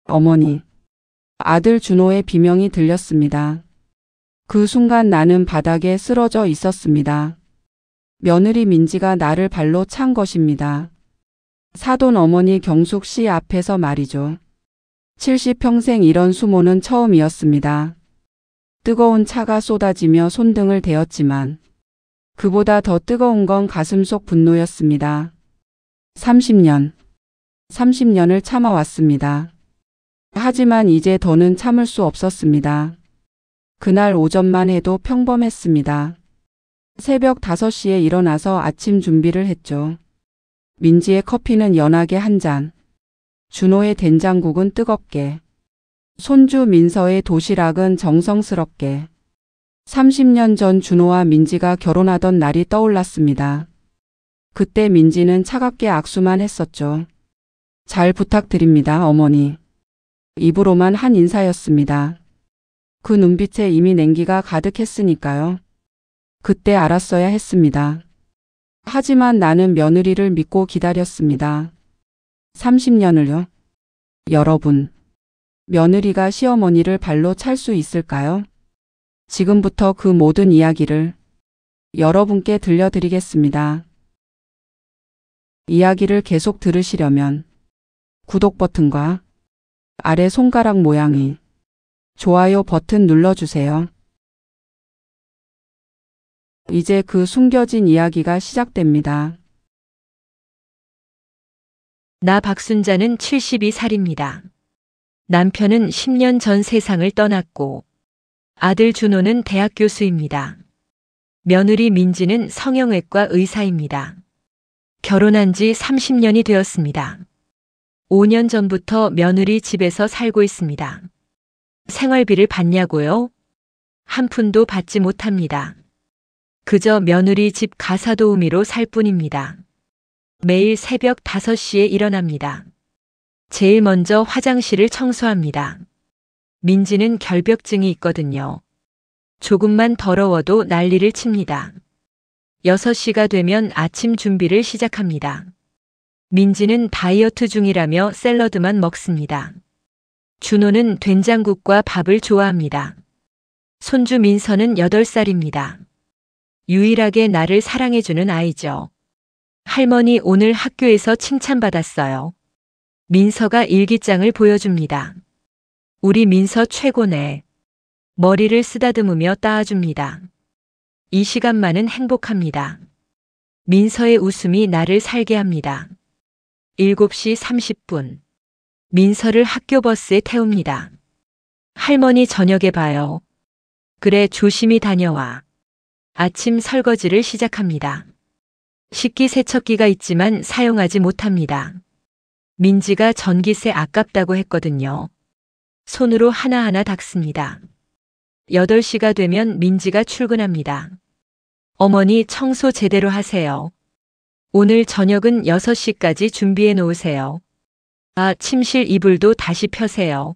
어머니. 아들 준호의 비명이 들렸습니다. 그 순간 나는 바닥에 쓰러져 있었습니다. 며느리 민지가 나를 발로 찬 것입니다. 사돈 어머니 경숙 씨 앞에서 말이죠. 70평생 이런 수모는 처음이었습니다. 뜨거운 차가 쏟아지며 손등을 대었지만 그보다 더 뜨거운 건 가슴속 분노였습니다. 30년을 참아왔습니다. 하지만 이제 더는 참을 수 없었습니다. 그날 오전만 해도 평범했습니다. 새벽 5시에 일어나서 아침 준비를 했죠. 민지의 커피는 연하게 한 잔, 준호의 된장국은 뜨겁게, 손주 민서의 도시락은 정성스럽게. 30년 전 준호와 민지가 결혼하던 날이 떠올랐습니다. 그때 민지는 차갑게 악수만 했었죠. 잘 부탁드립니다, 어머니. 입으로만 한 인사였습니다. 그 눈빛에 이미 냉기가 가득했으니까요. 그때 알았어야 했습니다. 하지만 나는 며느리를 믿고 기다렸습니다. 30년을요? 여러분, 며느리가 시어머니를 발로 찰 수 있을까요? 지금부터 그 모든 이야기를 여러분께 들려드리겠습니다. 이야기를 계속 들으시려면 구독 버튼과 아래 손가락 모양의 좋아요 버튼 눌러주세요. 이제 그 숨겨진 이야기가 시작됩니다. 나 박순자는 72살입니다. 남편은 10년 전 세상을 떠났고 아들 준호는 대학 교수입니다. 며느리 민지는 성형외과 의사입니다. 결혼한 지 30년이 되었습니다. 5년 전부터 며느리 집에서 살고 있습니다. 생활비를 받냐고요? 한 푼도 받지 못합니다. 그저 며느리 집 가사도우미로 살 뿐입니다. 매일 새벽 5시에 일어납니다. 제일 먼저 화장실을 청소합니다. 민지는 결벽증이 있거든요. 조금만 더러워도 난리를 칩니다. 6시가 되면 아침 준비를 시작합니다. 민지는 다이어트 중이라며 샐러드만 먹습니다. 준호는 된장국과 밥을 좋아합니다. 손주 민서는 8살입니다. 유일하게 나를 사랑해주는 아이죠. 할머니 오늘 학교에서 칭찬받았어요. 민서가 일기장을 보여줍니다. 우리 민서 최고네. 머리를 쓰다듬으며 따아줍니다. 이 시간만은 행복합니다. 민서의 웃음이 나를 살게 합니다. 7시 30분. 민서를 학교 버스에 태웁니다. 할머니 저녁에 봐요. 그래 조심히 다녀와. 아침 설거지를 시작합니다. 식기세척기가 있지만 사용하지 못합니다. 민지가 전기세 아깝다고 했거든요. 손으로 하나하나 닦습니다. 8시가 되면 민지가 출근합니다. 어머니 청소 제대로 하세요. 오늘 저녁은 6시까지 준비해 놓으세요. 아, 침실 이불도 다시 펴세요.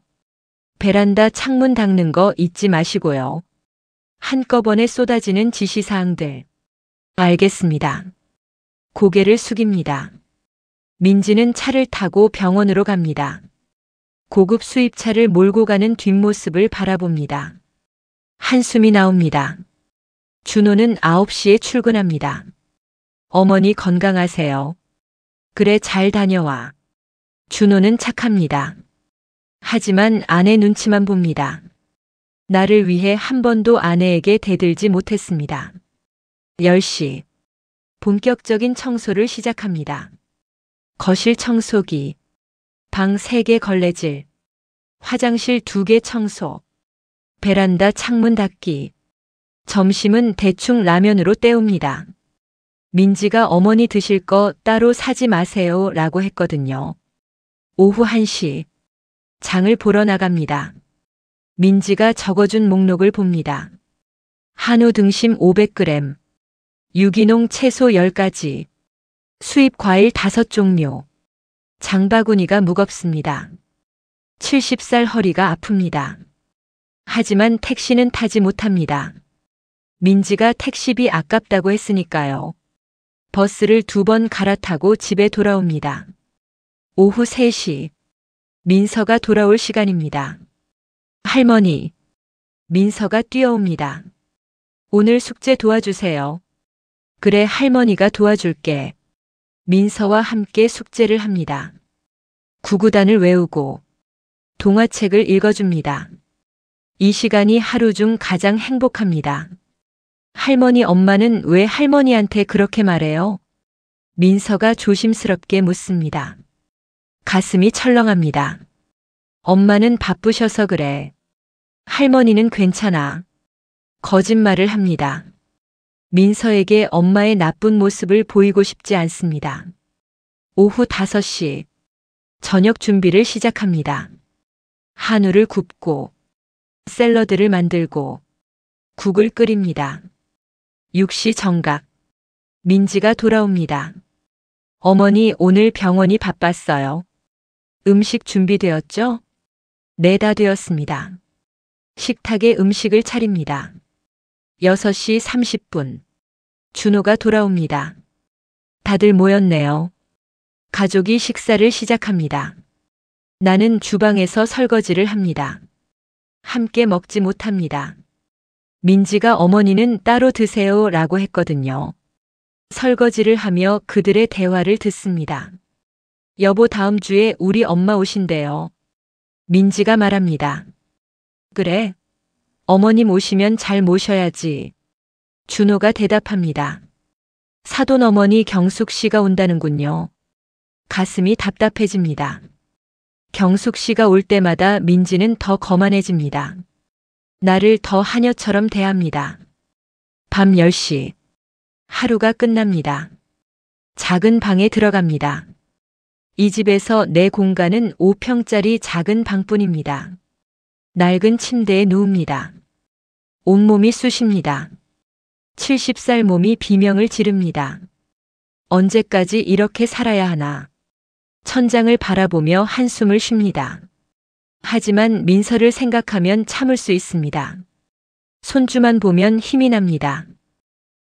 베란다 창문 닦는 거 잊지 마시고요. 한꺼번에 쏟아지는 지시사항들. 알겠습니다. 고개를 숙입니다. 민지는 차를 타고 병원으로 갑니다. 고급 수입차를 몰고 가는 뒷모습을 바라봅니다. 한숨이 나옵니다. 준호는 9시에 출근합니다. 어머니 건강하세요. 그래 잘 다녀와. 준호는 착합니다. 하지만 아내 눈치만 봅니다. 나를 위해 한 번도 아내에게 대들지 못했습니다. 10시. 본격적인 청소를 시작합니다. 거실 청소기, 방 3개 걸레질, 화장실 2개 청소, 베란다 창문 닫기. 점심은 대충 라면으로 때웁니다. 민지가 어머니 드실 거 따로 사지 마세요 라고 했거든요. 오후 1시. 장을 보러 나갑니다. 민지가 적어준 목록을 봅니다. 한우 등심 500g, 유기농 채소 10가지, 수입 과일 5종류. 장바구니가 무겁습니다. 70살 허리가 아픕니다. 하지만 택시는 타지 못합니다. 민지가 택시비 아깝다고 했으니까요. 버스를 2번 갈아타고 집에 돌아옵니다. 오후 3시. 민서가 돌아올 시간입니다. 할머니. 민서가 뛰어옵니다. 오늘 숙제 도와주세요. 그래, 할머니가 도와줄게. 민서와 함께 숙제를 합니다. 구구단을 외우고 동화책을 읽어줍니다. 이 시간이 하루 중 가장 행복합니다. 할머니, 엄마는 왜 할머니한테 그렇게 말해요? 민서가 조심스럽게 묻습니다. 가슴이 철렁합니다. 엄마는 바쁘셔서 그래. 할머니는 괜찮아. 거짓말을 합니다. 민서에게 엄마의 나쁜 모습을 보이고 싶지 않습니다. 오후 5시, 저녁 준비를 시작합니다. 한우를 굽고, 샐러드를 만들고, 국을 끓입니다. 6시 정각, 민지가 돌아옵니다. 어머니, 오늘 병원이 바빴어요. 음식 준비되었죠? 네, 다 되었습니다. 식탁에 음식을 차립니다. 6시 30분. 준호가 돌아옵니다. 다들 모였네요. 가족이 식사를 시작합니다. 나는 주방에서 설거지를 합니다. 함께 먹지 못합니다. 민지가 어머니는 따로 드세요 라고 했거든요. 설거지를 하며 그들의 대화를 듣습니다. 여보, 다음 주에 우리 엄마 오신대요. 민지가 말합니다. 그래. 어머님 오시면 잘 모셔야지. 준호가 대답합니다. 사돈 어머니 경숙 씨가 온다는군요. 가슴이 답답해집니다. 경숙 씨가 올 때마다 민지는 더 거만해집니다. 나를 더 하녀처럼 대합니다. 밤 10시. 하루가 끝납니다. 작은 방에 들어갑니다. 이 집에서 내 공간은 5평짜리 작은 방뿐입니다. 낡은 침대에 누웁니다. 온몸이 쑤십니다. 70살 몸이 비명을 지릅니다. 언제까지 이렇게 살아야 하나. 천장을 바라보며 한숨을 쉽니다. 하지만 민서를 생각하면 참을 수 있습니다. 손주만 보면 힘이 납니다.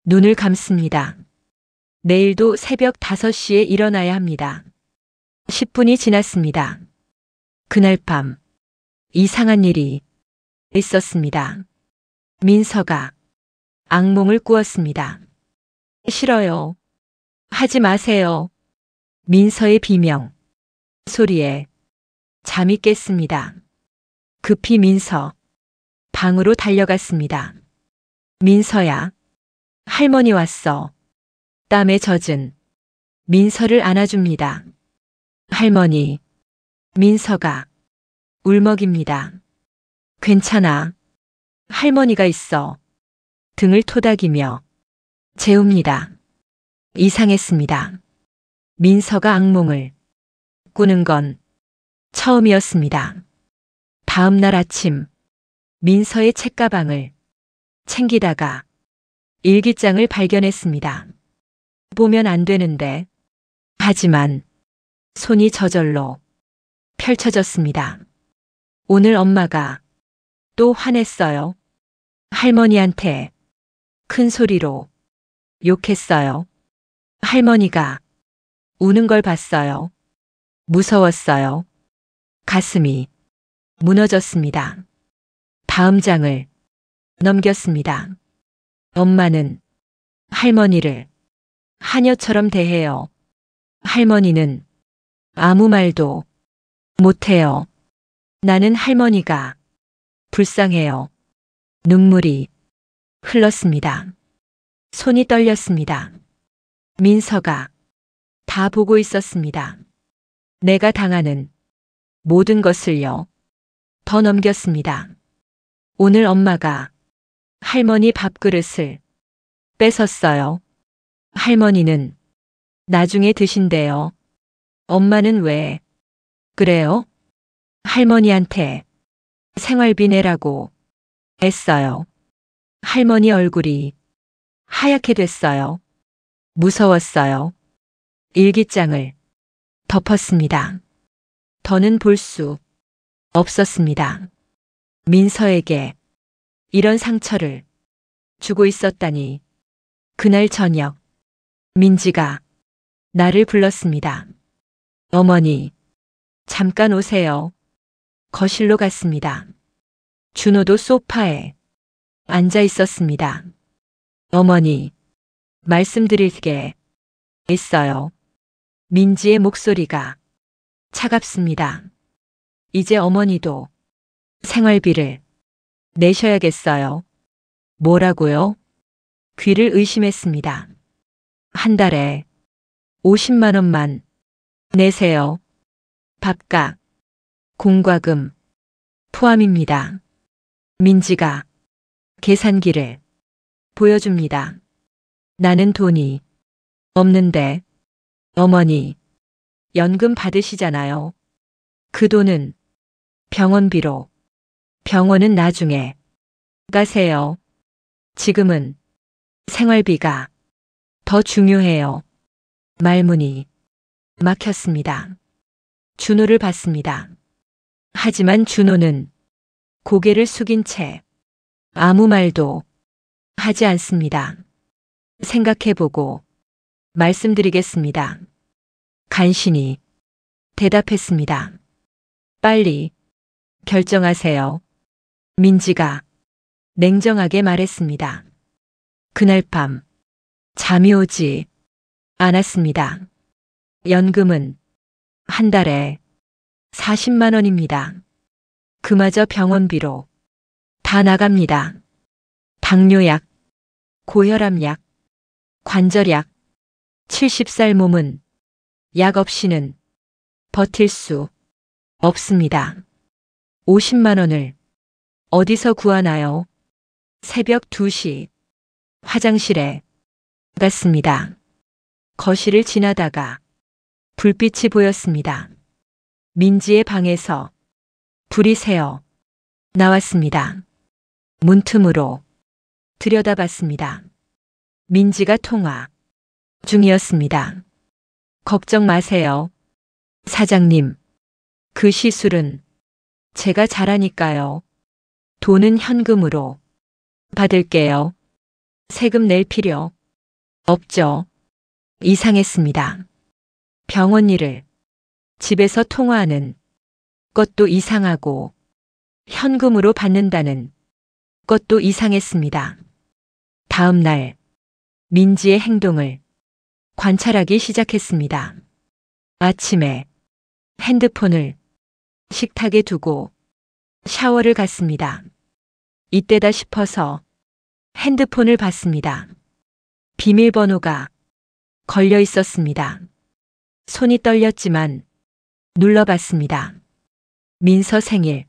눈을 감습니다. 내일도 새벽 5시에 일어나야 합니다. 10분이 지났습니다. 그날 밤 이상한 일이 있었습니다. 민서가 악몽을 꾸었습니다. 싫어요. 하지 마세요. 민서의 비명 소리에 잠이 깼습니다. 급히 민서 방으로 달려갔습니다. 민서야, 할머니 왔어. 땀에 젖은 민서를 안아줍니다. 할머니. 민서가 울먹입니다. 괜찮아. 할머니가 있어. 등을 토닥이며 재웁니다. 이상했습니다. 민서가 악몽을 꾸는 건 처음이었습니다. 다음 날 아침 민서의 책가방을 챙기다가 일기장을 발견했습니다. 보면 안 되는데. 하지만 손이 저절로 펼쳐졌습니다. 오늘 엄마가 또 화냈어요. 할머니한테 큰 소리로 욕했어요. 할머니가 우는 걸 봤어요. 무서웠어요. 가슴이 무너졌습니다. 다음 장을 넘겼습니다. 엄마는 할머니를 하녀처럼 대해요. 할머니는 아무 말도 못해요. 나는 할머니가 불쌍해요. 눈물이 흘렀습니다. 손이 떨렸습니다. 민서가 다 보고 있었습니다. 내가 당하는 모든 것을요. 더 넘겼습니다. 오늘 엄마가 할머니 밥그릇을 뺏었어요. 할머니는 나중에 드신대요. 엄마는 왜 그래요? 할머니한테 생활비 내라고 했어요. 할머니 얼굴이 하얗게 됐어요. 무서웠어요. 일기장을 덮었습니다. 더는 볼 수 없었습니다. 민서에게 이런 상처를 주고 있었다니. 그날 저녁 민지가 나를 불렀습니다. 어머니, 잠깐 오세요. 거실로 갔습니다. 준호도 소파에 앉아 있었습니다. 어머니, 말씀드릴 게 있어요. 민지의 목소리가 차갑습니다. 이제 어머니도 생활비를 내셔야겠어요. 뭐라고요? 귀를 의심했습니다. 한 달에 50만 원만 내세요. 밥값, 공과금 포함입니다. 민지가 계산기를 보여줍니다. 나는 돈이 없는데 어머니 연금 받으시잖아요. 그 돈은 병원비로 병원은 나중에 가세요. 지금은 생활비가 더 중요해요. 말문이 막혔습니다. 준호를 봤습니다. 하지만 준호는 고개를 숙인 채 아무 말도 하지 않습니다. 생각해보고 말씀드리겠습니다. 간신히 대답했습니다. 빨리 결정하세요. 민지가 냉정하게 말했습니다. 그날 밤 잠이 오지 않았습니다. 연금은 한 달에 40만 원입니다. 그마저 병원비로 다 나갑니다. 당뇨약, 고혈압약, 관절약, 70살 몸은 약 없이는 버틸 수 없습니다. 50만 원을 어디서 구하나요? 새벽 2시 화장실에 갔습니다. 거실을 지나다가 불빛이 보였습니다. 민지의 방에서 불이 새어 나왔습니다. 문틈으로 들여다봤습니다. 민지가 통화 중이었습니다. 걱정 마세요. 사장님, 그 시술은 제가 잘하니까요. 돈은 현금으로 받을게요. 세금 낼 필요 없죠. 이상했습니다. 병원 일을 집에서 통화하는 것도 이상하고 현금으로 받는다는 것도 이상했습니다. 다음 날 민지의 행동을 관찰하기 시작했습니다. 아침에 핸드폰을 식탁에 두고 샤워를 갔습니다. 이때다 싶어서 핸드폰을 봤습니다. 비밀번호가 걸려 있었습니다. 손이 떨렸지만 눌러봤습니다. 민서 생일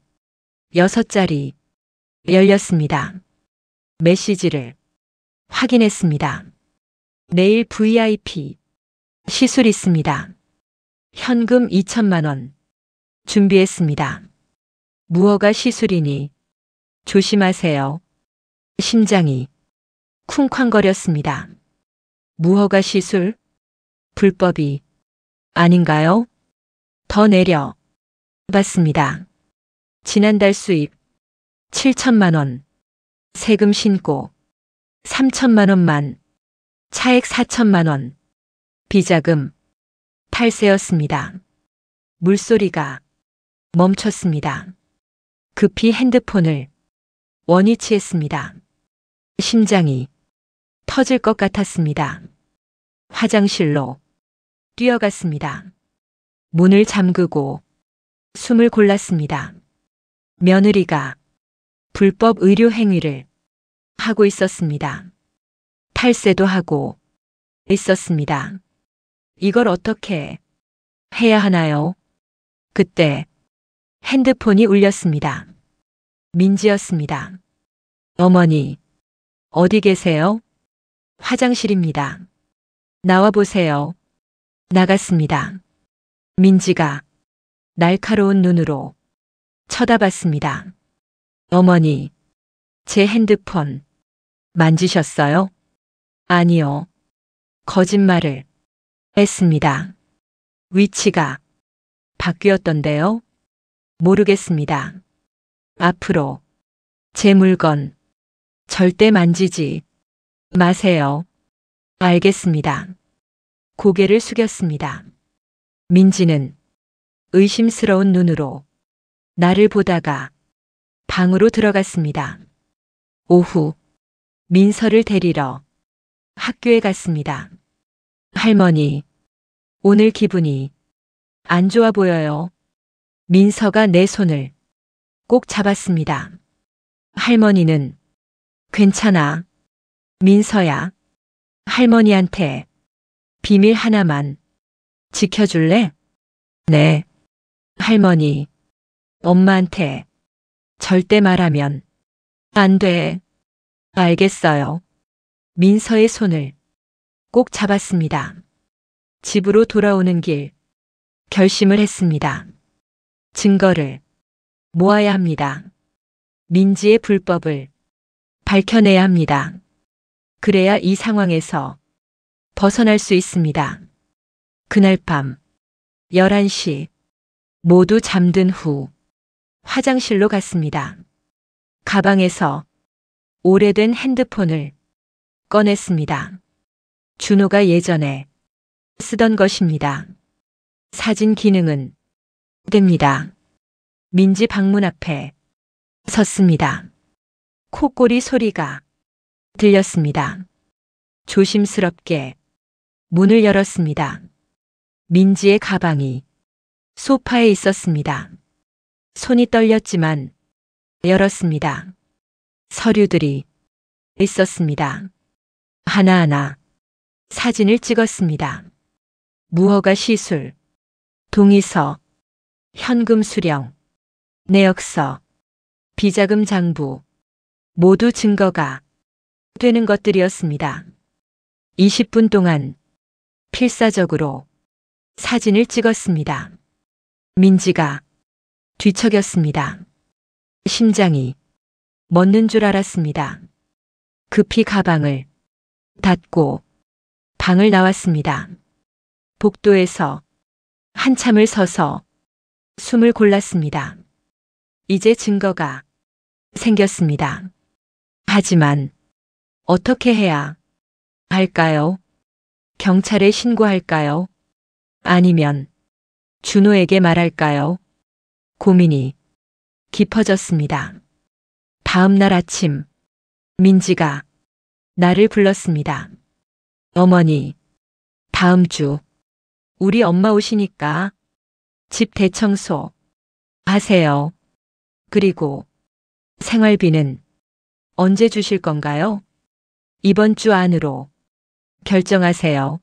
6자리 열렸습니다. 메시지를 확인했습니다. 내일 VIP 시술 있습니다. 현금 2천만 원 준비했습니다. 무허가 시술이니 조심하세요. 심장이 쿵쾅거렸습니다. 무허가 시술? 불법이 아닌가요? 더 내려 봤습니다. 지난달 수입 7천만 원, 세금 신고 3천만 원만, 차액 4천만 원, 비자금 탈세였습니다. 물소리가 멈췄습니다. 급히 핸드폰을 원위치했습니다. 심장이 터질 것 같았습니다. 화장실로 뛰어갔습니다. 문을 잠그고 숨을 골랐습니다. 며느리가 불법 의료 행위를 하고 있었습니다. 탈세도 하고 있었습니다. 이걸 어떻게 해야 하나요? 그때 핸드폰이 울렸습니다. 민지였습니다. 어머니, 어디 계세요? 화장실입니다. 나와 보세요. 나갔습니다. 민지가 날카로운 눈으로 쳐다봤습니다. 어머니, 제 핸드폰 만지셨어요? 아니요. 거짓말을 했습니다. 위치가 바뀌었던데요? 모르겠습니다. 앞으로 제 물건 절대 만지지 마세요. 알겠습니다. 고개를 숙였습니다. 민지는 의심스러운 눈으로 나를 보다가 방으로 들어갔습니다. 오후 민서를 데리러 학교에 갔습니다. 할머니, 오늘 기분이 안 좋아 보여요. 민서가 내 손을 꼭 잡았습니다. 할머니는 괜찮아. 민서야, 할머니한테 비밀 하나만 지켜줄래? 네. 할머니, 엄마한테 절대 말하면 안 돼. 알겠어요. 민서의 손을 꼭 잡았습니다. 집으로 돌아오는 길 결심을 했습니다. 증거를 모아야 합니다. 민지의 불법을 밝혀내야 합니다. 그래야 이 상황에서 벗어날 수 있습니다. 그날 밤 11시 모두 잠든 후 화장실로 갔습니다. 가방에서 오래된 핸드폰을 꺼냈습니다. 준호가 예전에 쓰던 것입니다. 사진 기능은 됩니다. 민지 방문 앞에 섰습니다. 콧꼬리 소리가 들렸습니다. 조심스럽게 문을 열었습니다. 민지의 가방이 소파에 있었습니다. 손이 떨렸지만 열었습니다. 서류들이 있었습니다. 하나하나 사진을 찍었습니다. 무허가 시술, 동의서, 현금 수령, 내역서, 비자금 장부, 모두 증거가 되는 것들이었습니다. 20분 동안 필사적으로 사진을 찍었습니다. 민지가 뒤척였습니다. 심장이 멎는 줄 알았습니다. 급히 가방을 닫고 방을 나왔습니다. 복도에서 한참을 서서 숨을 골랐습니다. 이제 증거가 생겼습니다. 하지만 어떻게 해야 할까요? 경찰에 신고할까요? 아니면 준호에게 말할까요? 고민이 깊어졌습니다. 다음 날 아침 민지가 나를 불렀습니다. 어머니, 다음 주 우리 엄마 오시니까 집 대청소 하세요. 그리고 생활비는 언제 주실 건가요? 이번 주 안으로 결정하세요.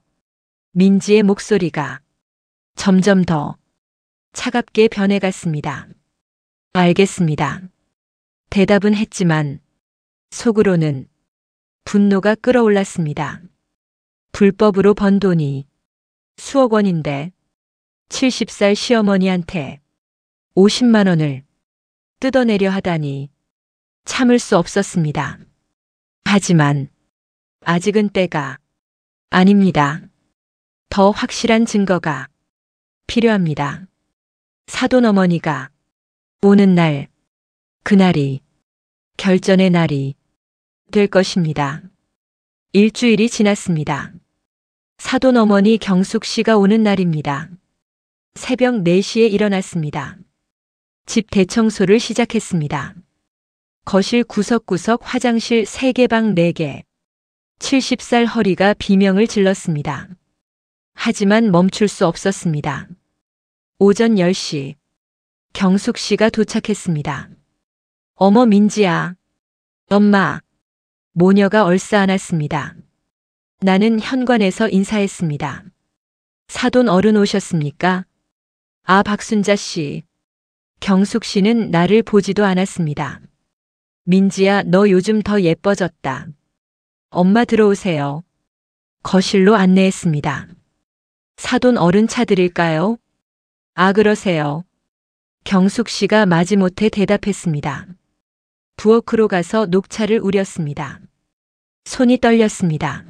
민지의 목소리가 점점 더 차갑게 변해갔습니다. 알겠습니다. 대답은 했지만 속으로는 분노가 끓어올랐습니다. 불법으로 번 돈이 수억 원인데 70살 시어머니한테 50만 원을 뜯어내려 하다니 참을 수 없었습니다. 하지만 아직은 때가 아닙니다. 더 확실한 증거가 필요합니다. 사돈 어머니가 오는 날, 그날이 결전의 날이 될 것입니다. 일주일이 지났습니다. 사돈 어머니 경숙 씨가 오는 날입니다. 새벽 4시에 일어났습니다. 집 대청소를 시작했습니다. 거실 구석구석 화장실 3개 방 4개. 70살 허리가 비명을 질렀습니다. 하지만 멈출 수 없었습니다. 오전 10시 경숙 씨가 도착했습니다. 어머 민지야. 엄마. 모녀가 얼싸안았습니다. 나는 현관에서 인사했습니다. 사돈 어른 오셨습니까? 아, 박순자 씨. 경숙 씨는 나를 보지도 않았습니다. 민지야, 너 요즘 더 예뻐졌다. 엄마 들어오세요. 거실로 안내했습니다. 사돈 어른 차 드릴까요? 아, 그러세요. 경숙 씨가 마지못해 대답했습니다. 부엌으로 가서 녹차를 우렸습니다. 손이 떨렸습니다.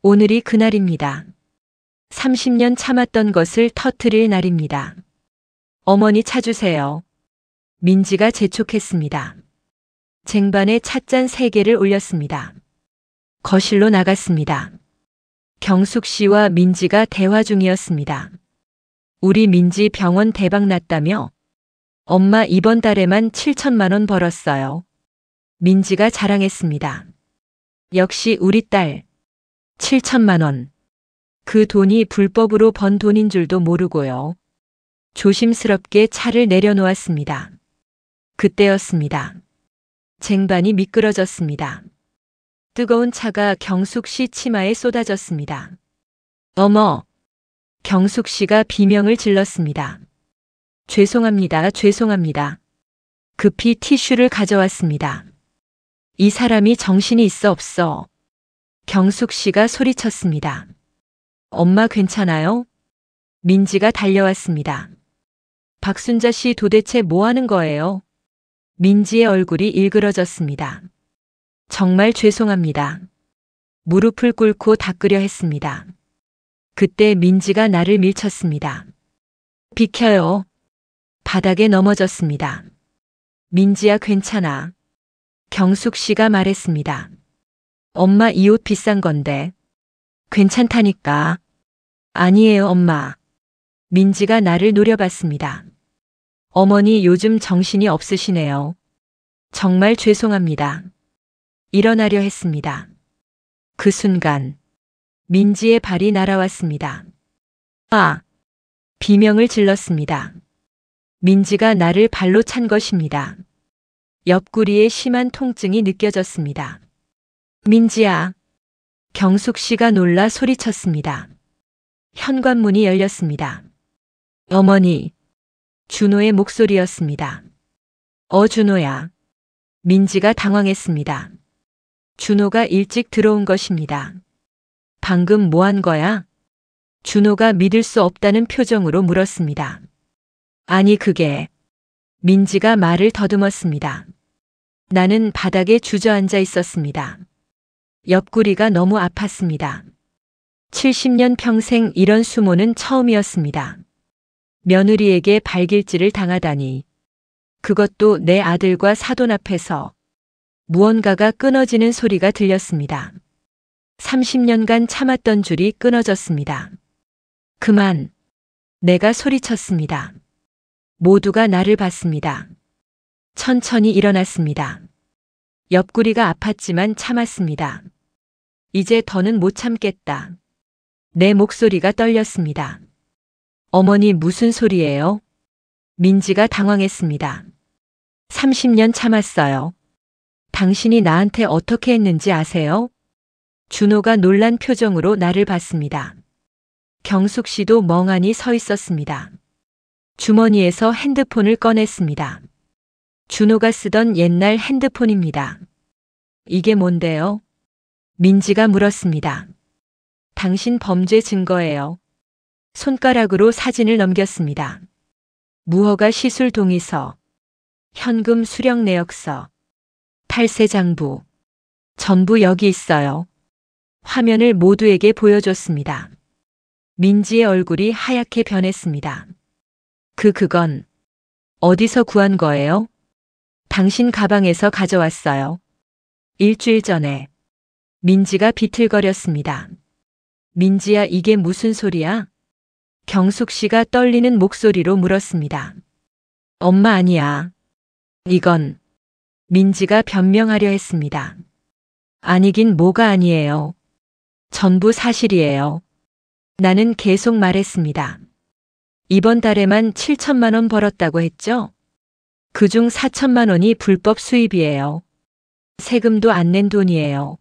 오늘이 그날입니다. 30년 참았던 것을 터뜨릴 날입니다. 어머니 차 주세요. 민지가 재촉했습니다. 쟁반에 찻잔 3개를 올렸습니다. 거실로 나갔습니다. 경숙 씨와 민지가 대화 중이었습니다. 우리 민지 병원 대박 났다며? 엄마 이번 달에만 7천만 원 벌었어요. 민지가 자랑했습니다. 역시 우리 딸. 7천만 원. 그 돈이 불법으로 번 돈인 줄도 모르고요. 조심스럽게 차를 내려놓았습니다. 그때였습니다. 쟁반이 미끄러졌습니다. 뜨거운 차가 경숙 씨 치마에 쏟아졌습니다. 어머! 경숙 씨가 비명을 질렀습니다. 죄송합니다. 죄송합니다. 급히 티슈를 가져왔습니다. 이 사람이 정신이 있어 없어. 경숙 씨가 소리쳤습니다. 엄마 괜찮아요? 민지가 달려왔습니다. 박순자 씨 도대체 뭐 하는 거예요? 민지의 얼굴이 일그러졌습니다. 정말 죄송합니다. 무릎을 꿇고 닦으려 했습니다. 그때 민지가 나를 밀쳤습니다. 비켜요. 바닥에 넘어졌습니다. 민지야 괜찮아. 경숙 씨가 말했습니다. 엄마 이 옷 비싼 건데. 괜찮다니까. 아니에요 엄마. 민지가 나를 노려봤습니다. 어머니 요즘 정신이 없으시네요. 정말 죄송합니다. 일어나려 했습니다. 그 순간 민지의 발이 날아왔습니다. 아! 비명을 질렀습니다. 민지가 나를 발로 찬 것입니다. 옆구리에 심한 통증이 느껴졌습니다. 민지야! 경숙 씨가 놀라 소리쳤습니다. 현관문이 열렸습니다. 어머니! 준호의 목소리였습니다. 준호야. 민지가 당황했습니다. 준호가 일찍 들어온 것입니다. 방금 뭐 한 거야? 준호가 믿을 수 없다는 표정으로 물었습니다. 아니 그게. 민지가 말을 더듬었습니다. 나는 바닥에 주저앉아 있었습니다. 옆구리가 너무 아팠습니다. 70년 평생 이런 수모는 처음이었습니다. 며느리에게 발길질을 당하다니. 그것도 내 아들과 사돈 앞에서. 무언가가 끊어지는 소리가 들렸습니다. 30년간 참았던 줄이 끊어졌습니다. 그만. 내가 소리쳤습니다. 모두가 나를 봤습니다. 천천히 일어났습니다. 옆구리가 아팠지만 참았습니다. 이제 더는 못 참겠다. 내 목소리가 떨렸습니다. 어머니 무슨 소리예요? 민지가 당황했습니다. 30년 참았어요. 당신이 나한테 어떻게 했는지 아세요? 준호가 놀란 표정으로 나를 봤습니다. 경숙 씨도 멍하니 서 있었습니다. 주머니에서 핸드폰을 꺼냈습니다. 준호가 쓰던 옛날 핸드폰입니다. 이게 뭔데요? 민지가 물었습니다. 당신 범죄 증거예요. 손가락으로 사진을 넘겼습니다. 무허가 시술 동의서, 현금 수령 내역서, 탈세 장부, 전부 여기 있어요. 화면을 모두에게 보여줬습니다. 민지의 얼굴이 하얗게 변했습니다. 그건 어디서 구한 거예요? 당신 가방에서 가져왔어요. 일주일 전에. 민지가 비틀거렸습니다. 민지야 이게 무슨 소리야? 경숙 씨가 떨리는 목소리로 물었습니다. 엄마 아니야. 이건. 민지가 변명하려 했습니다. 아니긴 뭐가 아니에요. 전부 사실이에요. 나는 계속 말했습니다. 이번 달에만 7천만 원 벌었다고 했죠? 그중 4천만 원이 불법 수입이에요. 세금도 안 낸 돈이에요.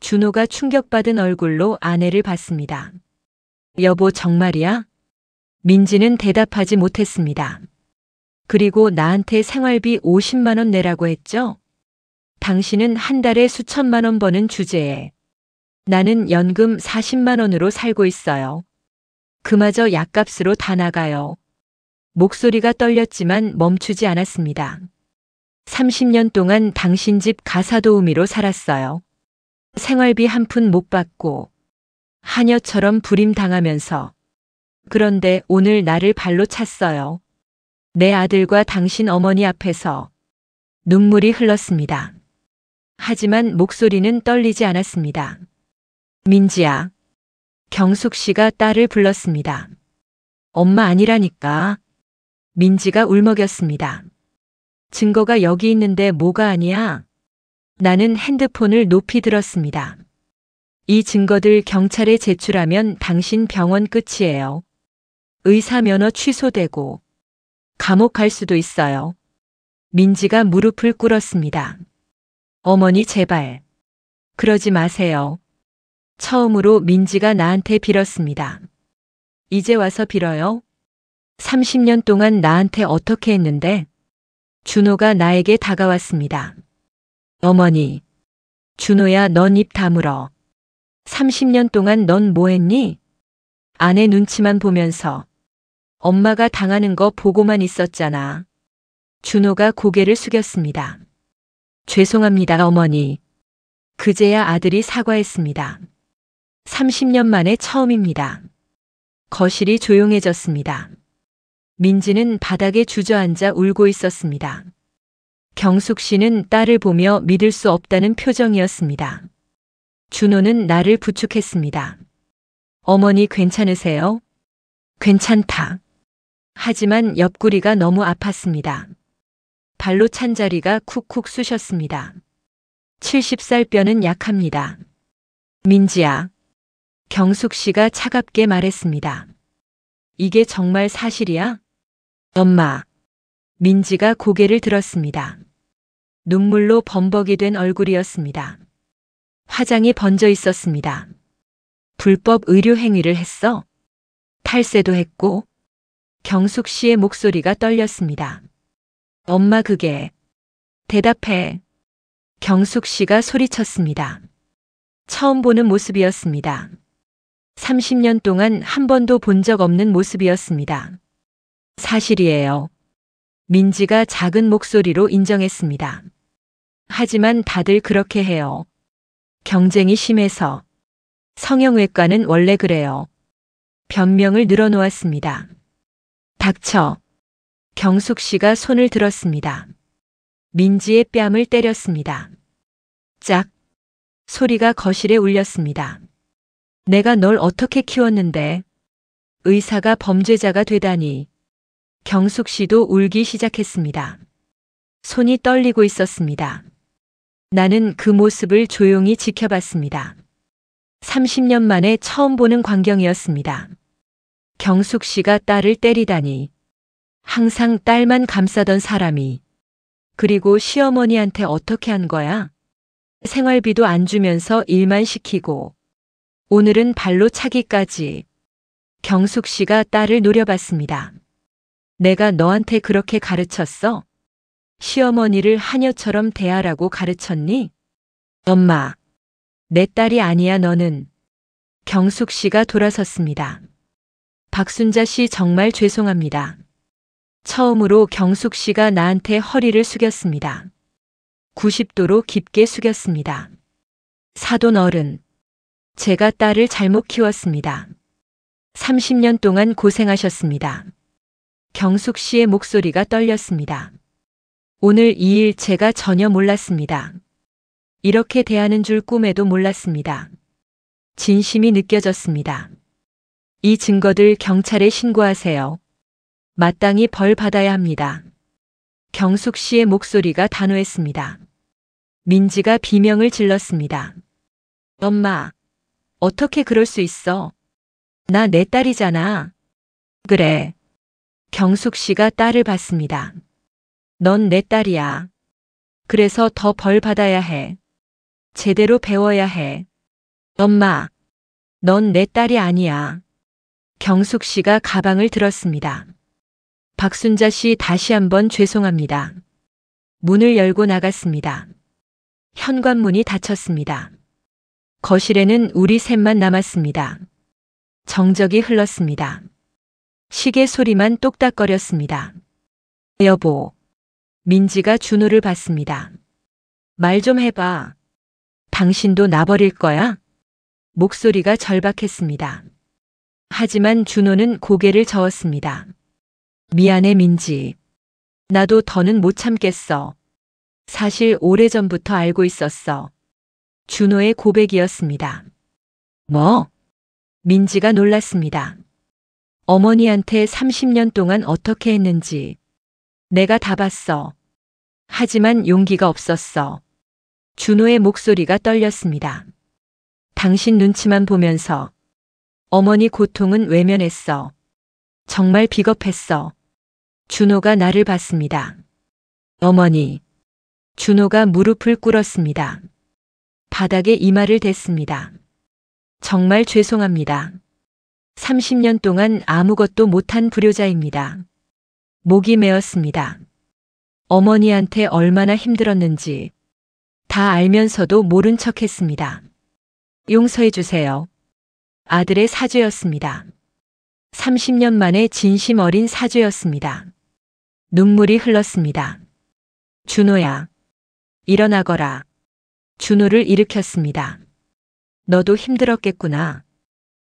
준호가 충격받은 얼굴로 아내를 봤습니다. 여보 정말이야? 민지는 대답하지 못했습니다. 그리고 나한테 생활비 50만 원 내라고 했죠? 당신은 한 달에 수천만 원 버는 주제에 나는 연금 40만 원으로 살고 있어요. 그마저 약값으로 다 나가요. 목소리가 떨렸지만 멈추지 않았습니다. 30년 동안 당신 집 가사도우미로 살았어요. 생활비 한 푼 못 받고 하녀처럼 부림당하면서. 그런데 오늘 나를 발로 찼어요. 내 아들과 당신 어머니 앞에서. 눈물이 흘렀습니다. 하지만 목소리는 떨리지 않았습니다. 민지야. 경숙 씨가 딸을 불렀습니다. 엄마 아니라니까. 민지가 울먹였습니다. 증거가 여기 있는데 뭐가 아니야? 나는 핸드폰을 높이 들었습니다. 이 증거들 경찰에 제출하면 당신 병원 끝이에요. 의사 면허 취소되고 감옥 갈 수도 있어요. 민지가 무릎을 꿇었습니다. 어머니 제발. 그러지 마세요. 처음으로 민지가 나한테 빌었습니다. 이제 와서 빌어요? 30년 동안 나한테 어떻게 했는데? 준호가 나에게 다가왔습니다. 어머니. 준호야, 넌 입 다물어. 30년 동안 넌 뭐 했니? 아내 눈치만 보면서 엄마가 당하는 거 보고만 있었잖아. 준호가 고개를 숙였습니다. 죄송합니다, 어머니. 그제야 아들이 사과했습니다. 30년 만에 처음입니다. 거실이 조용해졌습니다. 민지는 바닥에 주저앉아 울고 있었습니다. 경숙 씨는 딸을 보며 믿을 수 없다는 표정이었습니다. 준호는 나를 부축했습니다. 어머니 괜찮으세요? 괜찮다. 하지만 옆구리가 너무 아팠습니다. 발로 찬 자리가 쿡쿡 쑤셨습니다. 70살 뼈는 약합니다. 민지야. 경숙 씨가 차갑게 말했습니다. 이게 정말 사실이야? 엄마. 민지가 고개를 들었습니다. 눈물로 범벅이 된 얼굴이었습니다. 화장이 번져 있었습니다. 불법 의료 행위를 했어? 탈세도 했고? 경숙 씨의 목소리가 떨렸습니다. 엄마 그게. 대답해. 경숙 씨가 소리쳤습니다. 처음 보는 모습이었습니다. 30년 동안 한 번도 본 적 없는 모습이었습니다. 사실이에요. 민지가 작은 목소리로 인정했습니다. 하지만 다들 그렇게 해요. 경쟁이 심해서. 성형외과는 원래 그래요. 변명을 늘어놓았습니다. 닥쳐. 경숙 씨가 손을 들었습니다. 민지의 뺨을 때렸습니다. 짝. 소리가 거실에 울렸습니다. 내가 널 어떻게 키웠는데? 의사가 범죄자가 되다니. 경숙 씨도 울기 시작했습니다. 손이 떨리고 있었습니다. 나는 그 모습을 조용히 지켜봤습니다. 30년 만에 처음 보는 광경이었습니다. 경숙 씨가 딸을 때리다니. 항상 딸만 감싸던 사람이. 그리고 시어머니한테 어떻게 한 거야? 생활비도 안 주면서 일만 시키고. 오늘은 발로 차기까지. 경숙 씨가 딸을 노려봤습니다. 내가 너한테 그렇게 가르쳤어? 시어머니를 하녀처럼 대하라고 가르쳤니? 엄마. 내 딸이 아니야 너는. 경숙 씨가 돌아섰습니다. 박순자 씨 정말 죄송합니다. 처음으로 경숙 씨가 나한테 허리를 숙였습니다. 90도로 깊게 숙였습니다. 사돈 어른. 제가 딸을 잘못 키웠습니다. 30년 동안 고생하셨습니다. 경숙 씨의 목소리가 떨렸습니다. 오늘 이 일 제가 전혀 몰랐습니다. 이렇게 대하는 줄 꿈에도 몰랐습니다. 진심이 느껴졌습니다. 이 증거들 경찰에 신고하세요. 마땅히 벌 받아야 합니다. 경숙 씨의 목소리가 단호했습니다. 민지가 비명을 질렀습니다. 엄마, 어떻게 그럴 수 있어? 나 내 딸이잖아. 그래. 경숙 씨가 딸을 봤습니다. 넌 내 딸이야. 그래서 더 벌 받아야 해. 제대로 배워야 해. 엄마, 넌 내 딸이 아니야. 경숙 씨가 가방을 들었습니다. 박순자 씨 다시 한번 죄송합니다. 문을 열고 나갔습니다. 현관문이 닫혔습니다. 거실에는 우리 셋만 남았습니다. 정적이 흘렀습니다. 시계 소리만 똑딱거렸습니다. 여보. 민지가 준호를 봤습니다. 말 좀 해봐. 당신도 나버릴 거야? 목소리가 절박했습니다. 하지만 준호는 고개를 저었습니다. 미안해 민지. 나도 더는 못 참겠어. 사실 오래전부터 알고 있었어. 준호의 고백이었습니다. 뭐? 민지가 놀랐습니다. 어머니한테 30년 동안 어떻게 했는지 내가 다 봤어. 하지만 용기가 없었어. 준호의 목소리가 떨렸습니다. 당신 눈치만 보면서 어머니 고통은 외면했어. 정말 비겁했어. 준호가 나를 봤습니다. 어머니. 준호가 무릎을 꿇었습니다. 바닥에 이마를 댔습니다. 정말 죄송합니다. 30년 동안 아무것도 못한 불효자입니다. 목이 메었습니다. 어머니한테 얼마나 힘들었는지 다 알면서도 모른 척 했습니다. 용서해 주세요. 아들의 사죄였습니다. 30년 만에 진심 어린 사죄였습니다. 눈물이 흘렀습니다. 준호야, 일어나거라. 준호를 일으켰습니다. 너도 힘들었겠구나.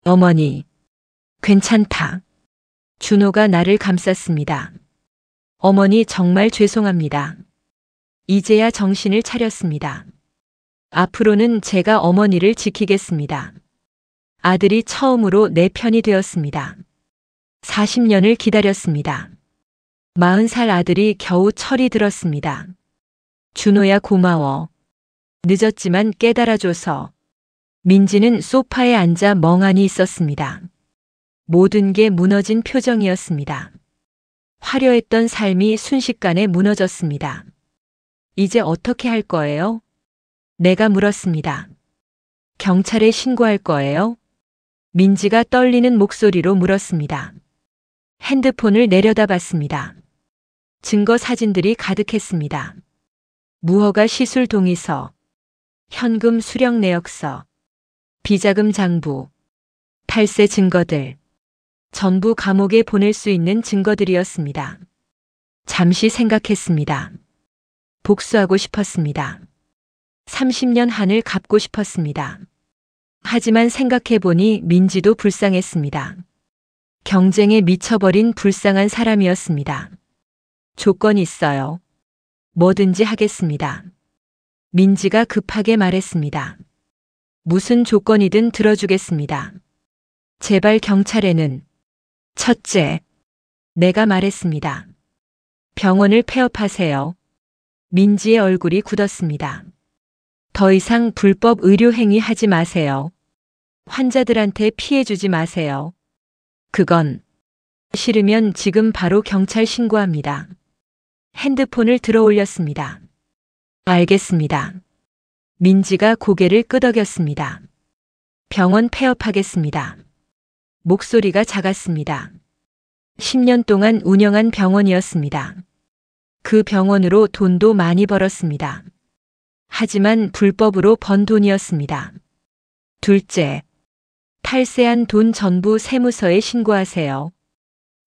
어머니, 괜찮다. 준호가 나를 감쌌습니다. 어머니 정말 죄송합니다. 이제야 정신을 차렸습니다. 앞으로는 제가 어머니를 지키겠습니다. 아들이 처음으로 내 편이 되었습니다. 40년을 기다렸습니다. 40살 아들이 겨우 철이 들었습니다. 준호야 고마워. 늦었지만 깨달아줘서. 민지는 소파에 앉아 멍하니 있었습니다. 모든 게 무너진 표정이었습니다. 화려했던 삶이 순식간에 무너졌습니다. 이제 어떻게 할 거예요? 내가 물었습니다. 경찰에 신고할 거예요? 민지가 떨리는 목소리로 물었습니다. 핸드폰을 내려다봤습니다. 증거 사진들이 가득했습니다. 무허가 시술 동의서, 현금 수령 내역서, 비자금 장부, 탈세 증거들, 전부 감옥에 보낼 수 있는 증거들이었습니다. 잠시 생각했습니다. 복수하고 싶었습니다. 30년 한을 갚고 싶었습니다. 하지만 생각해보니 민지도 불쌍했습니다. 경쟁에 미쳐버린 불쌍한 사람이었습니다. 조건이 있어요. 뭐든지 하겠습니다. 민지가 급하게 말했습니다. 무슨 조건이든 들어주겠습니다. 제발 경찰에는. 첫째, 내가 말했습니다. 병원을 폐업하세요. 민지의 얼굴이 굳었습니다. 더 이상 불법 의료 행위 하지 마세요. 환자들한테 피해 주지 마세요. 그건 싫으면 지금 바로 경찰 신고합니다. 핸드폰을 들어 올렸습니다. 알겠습니다. 민지가 고개를 끄덕였습니다. 병원 폐업하겠습니다. 목소리가 작았습니다. 10년 동안 운영한 병원이었습니다. 그 병원으로 돈도 많이 벌었습니다. 하지만 불법으로 번 돈이었습니다. 둘째, 탈세한 돈 전부 세무서에 신고하세요.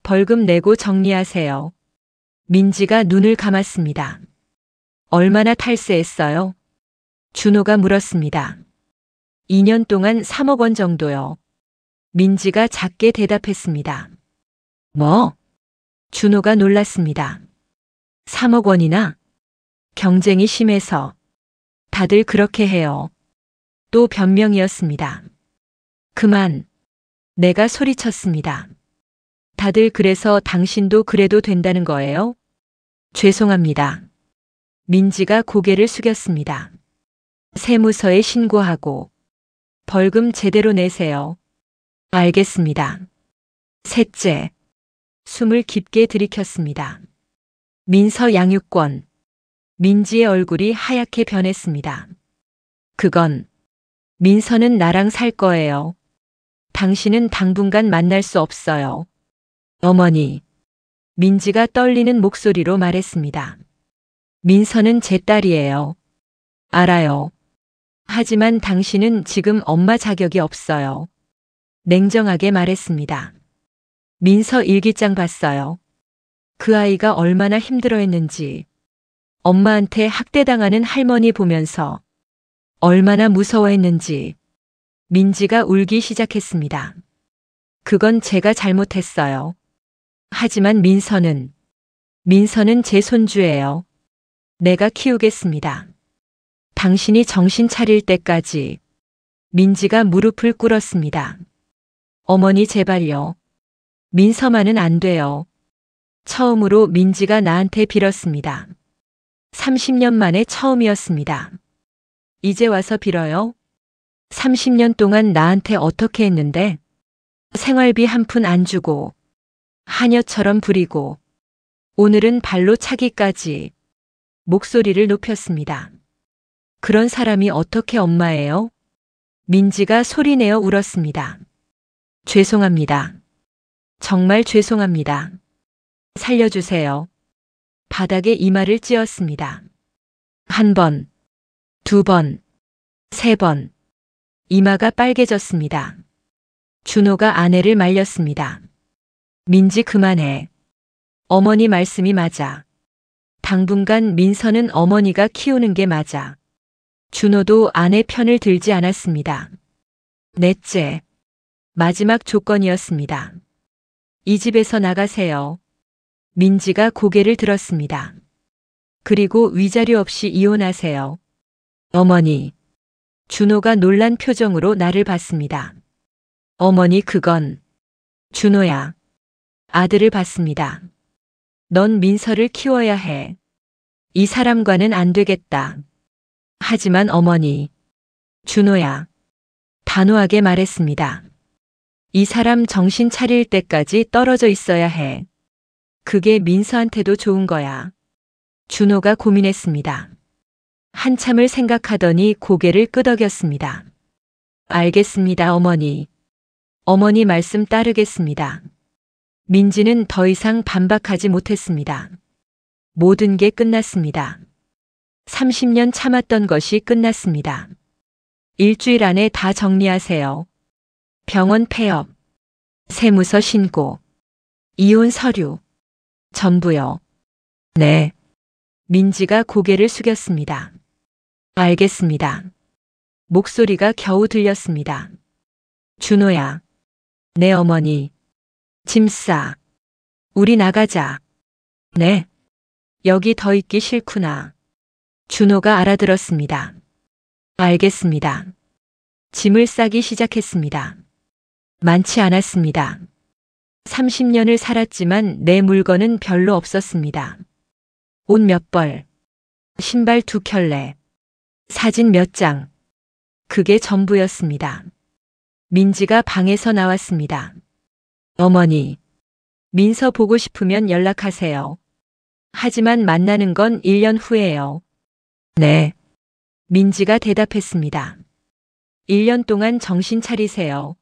벌금 내고 정리하세요. 민지가 눈을 감았습니다. 얼마나 탈세했어요? 준호가 물었습니다. 2년 동안 3억 원 정도요. 민지가 작게 대답했습니다. 뭐? 준호가 놀랐습니다. 3억 원이나? 경쟁이 심해서. 다들 그렇게 해요. 또 변명이었습니다. 그만. 내가 소리쳤습니다. 다들 그래서 당신도 그래도 된다는 거예요? 죄송합니다. 민지가 고개를 숙였습니다. 세무서에 신고하고 벌금 제대로 내세요. 알겠습니다. 셋째, 숨을 깊게 들이켰습니다. 민서 양육권. 민지의 얼굴이 하얗게 변했습니다. 그건 민서는 나랑 살 거예요. 당신은 당분간 만날 수 없어요. 어머니. 민지가 떨리는 목소리로 말했습니다. 민서는 제 딸이에요. 알아요. 하지만 당신은 지금 엄마 자격이 없어요. 냉정하게 말했습니다. 민서 일기장 봤어요. 그 아이가 얼마나 힘들어했는지, 엄마한테 학대당하는 할머니 보면서 얼마나 무서워했는지. 민지가 울기 시작했습니다. 그건 제가 잘못했어요. 하지만 민서는 제 손주예요. 내가 키우겠습니다. 당신이 정신 차릴 때까지. 민지가 무릎을 꿇었습니다. 어머니 제발요. 민서만은 안 돼요. 처음으로 민지가 나한테 빌었습니다. 30년 만에 처음이었습니다. 이제 와서 빌어요? 30년 동안 나한테 어떻게 했는데? 생활비 한 푼 안 주고, 하녀처럼 부리고, 오늘은 발로 차기까지. 목소리를 높였습니다. 그런 사람이 어떻게 엄마예요? 민지가 소리내어 울었습니다. 죄송합니다. 정말 죄송합니다. 살려주세요. 바닥에 이마를 찧었습니다. 한 번, 두 번, 세 번. 이마가 빨개졌습니다. 준호가 아내를 말렸습니다. 민지 그만해. 어머니 말씀이 맞아. 당분간 민서는 어머니가 키우는 게 맞아. 준호도 아내 편을 들지 않았습니다. 넷째, 마지막 조건이었습니다. 이 집에서 나가세요. 민지가 고개를 들었습니다. 그리고 위자료 없이 이혼하세요. 어머니. 준호가 놀란 표정으로 나를 봤습니다. 어머니 그건. 준호야. 아들을 봤습니다. 넌 민서를 키워야 해. 이 사람과는 안 되겠다. 하지만 어머니. 준호야. 단호하게 말했습니다. 이 사람 정신 차릴 때까지 떨어져 있어야 해. 그게 민서한테도 좋은 거야. 준호가 고민했습니다. 한참을 생각하더니 고개를 끄덕였습니다. 알겠습니다, 어머니. 어머니 말씀 따르겠습니다. 민지는 더 이상 반박하지 못했습니다. 모든 게 끝났습니다. 30년 참았던 것이 끝났습니다. 일주일 안에 다 정리하세요. 병원 폐업, 세무서 신고, 이혼 서류, 전부요. 네. 민지가 고개를 숙였습니다. 알겠습니다. 목소리가 겨우 들렸습니다. 준호야. 네 어머니. 짐 싸. 우리 나가자. 네. 여기 더 있기 싫구나. 준호가 알아들었습니다. 알겠습니다. 짐을 싸기 시작했습니다. 많지 않았습니다. 30년을 살았지만 내 물건은 별로 없었습니다. 옷 몇 벌, 신발 2켤레, 사진 몇 장. 그게 전부였습니다. 민지가 방에서 나왔습니다. 어머니, 민서 보고 싶으면 연락하세요. 하지만 만나는 건 1년 후예요. 네. 민지가 대답했습니다. 1년 동안 정신 차리세요.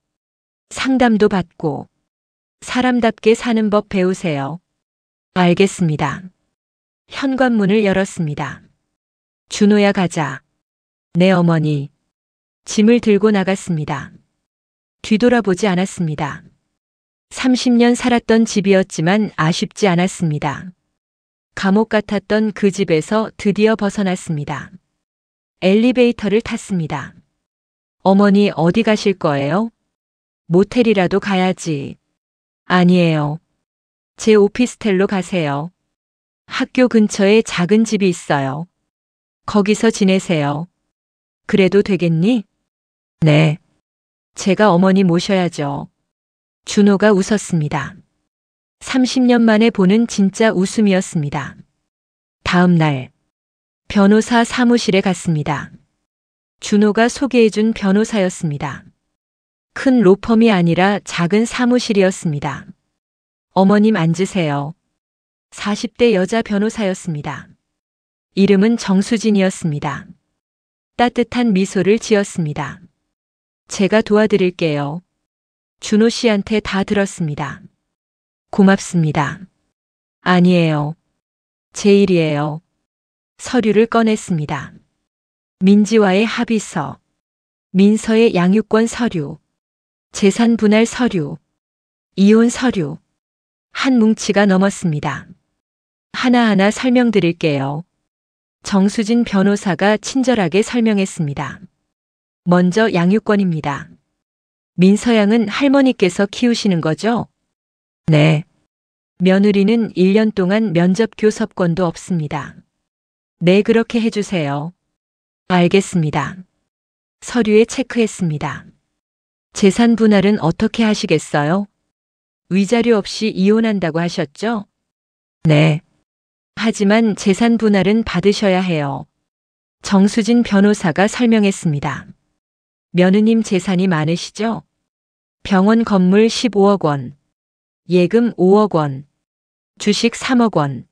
상담도 받고 사람답게 사는 법 배우세요. 알겠습니다. 현관문을 열었습니다. 준호야 가자. 네 어머니. 짐을 들고 나갔습니다. 뒤돌아보지 않았습니다. 30년 살았던 집이었지만 아쉽지 않았습니다. 감옥 같았던 그 집에서 드디어 벗어났습니다. 엘리베이터를 탔습니다. 어머니 어디 가실 거예요? 모텔이라도 가야지. 아니에요. 제 오피스텔로 가세요. 학교 근처에 작은 집이 있어요. 거기서 지내세요. 그래도 되겠니? 네. 제가 어머니 모셔야죠. 준호가 웃었습니다. 30년 만에 보는 진짜 웃음이었습니다. 다음 날, 변호사 사무실에 갔습니다. 준호가 소개해준 변호사였습니다. 큰 로펌이 아니라 작은 사무실이었습니다. 어머님 앉으세요. 40대 여자 변호사였습니다. 이름은 정수진이었습니다. 따뜻한 미소를 지었습니다. 제가 도와드릴게요. 준호 씨한테 다 들었습니다. 고맙습니다. 아니에요. 제 일이에요. 서류를 꺼냈습니다. 민지와의 합의서, 민서의 양육권 서류, 재산 분할 서류, 이혼 서류, 한 뭉치가 넘었습니다. 하나하나 설명드릴게요. 정수진 변호사가 친절하게 설명했습니다. 먼저 양육권입니다. 민서 양은 할머니께서 키우시는 거죠? 네. 며느리는 1년 동안 면접 교섭권도 없습니다. 네, 그렇게 해주세요. 알겠습니다. 서류에 체크했습니다. 재산 분할은 어떻게 하시겠어요? 위자료 없이 이혼한다고 하셨죠? 네. 하지만 재산 분할은 받으셔야 해요. 정수진 변호사가 설명했습니다. 며느님 재산이 많으시죠? 병원 건물 15억 원, 예금 5억 원, 주식 3억 원,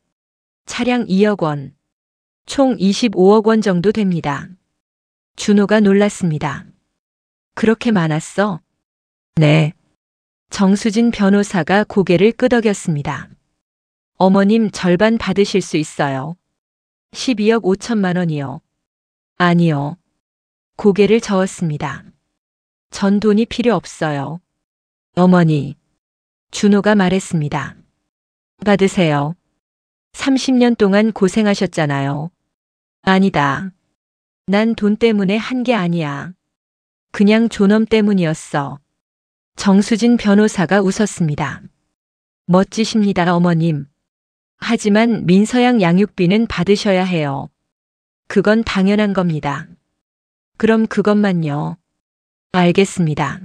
차량 2억 원, 총 25억 원 정도 됩니다. 준호가 놀랐습니다. 그렇게 많았어? 네. 정수진 변호사가 고개를 끄덕였습니다. 어머님 절반 받으실 수 있어요. 12억 5천만 원이요. 아니요. 고개를 저었습니다. 전 돈이 필요 없어요. 어머니. 준호가 말했습니다. 받으세요. 30년 동안 고생하셨잖아요. 아니다. 난 돈 때문에 한 게 아니야. 그냥 존엄 때문이었어. 정수진 변호사가 웃었습니다. 멋지십니다, 어머님. 하지만 민서양 양육비는 받으셔야 해요. 그건 당연한 겁니다. 그럼 그것만요. 알겠습니다.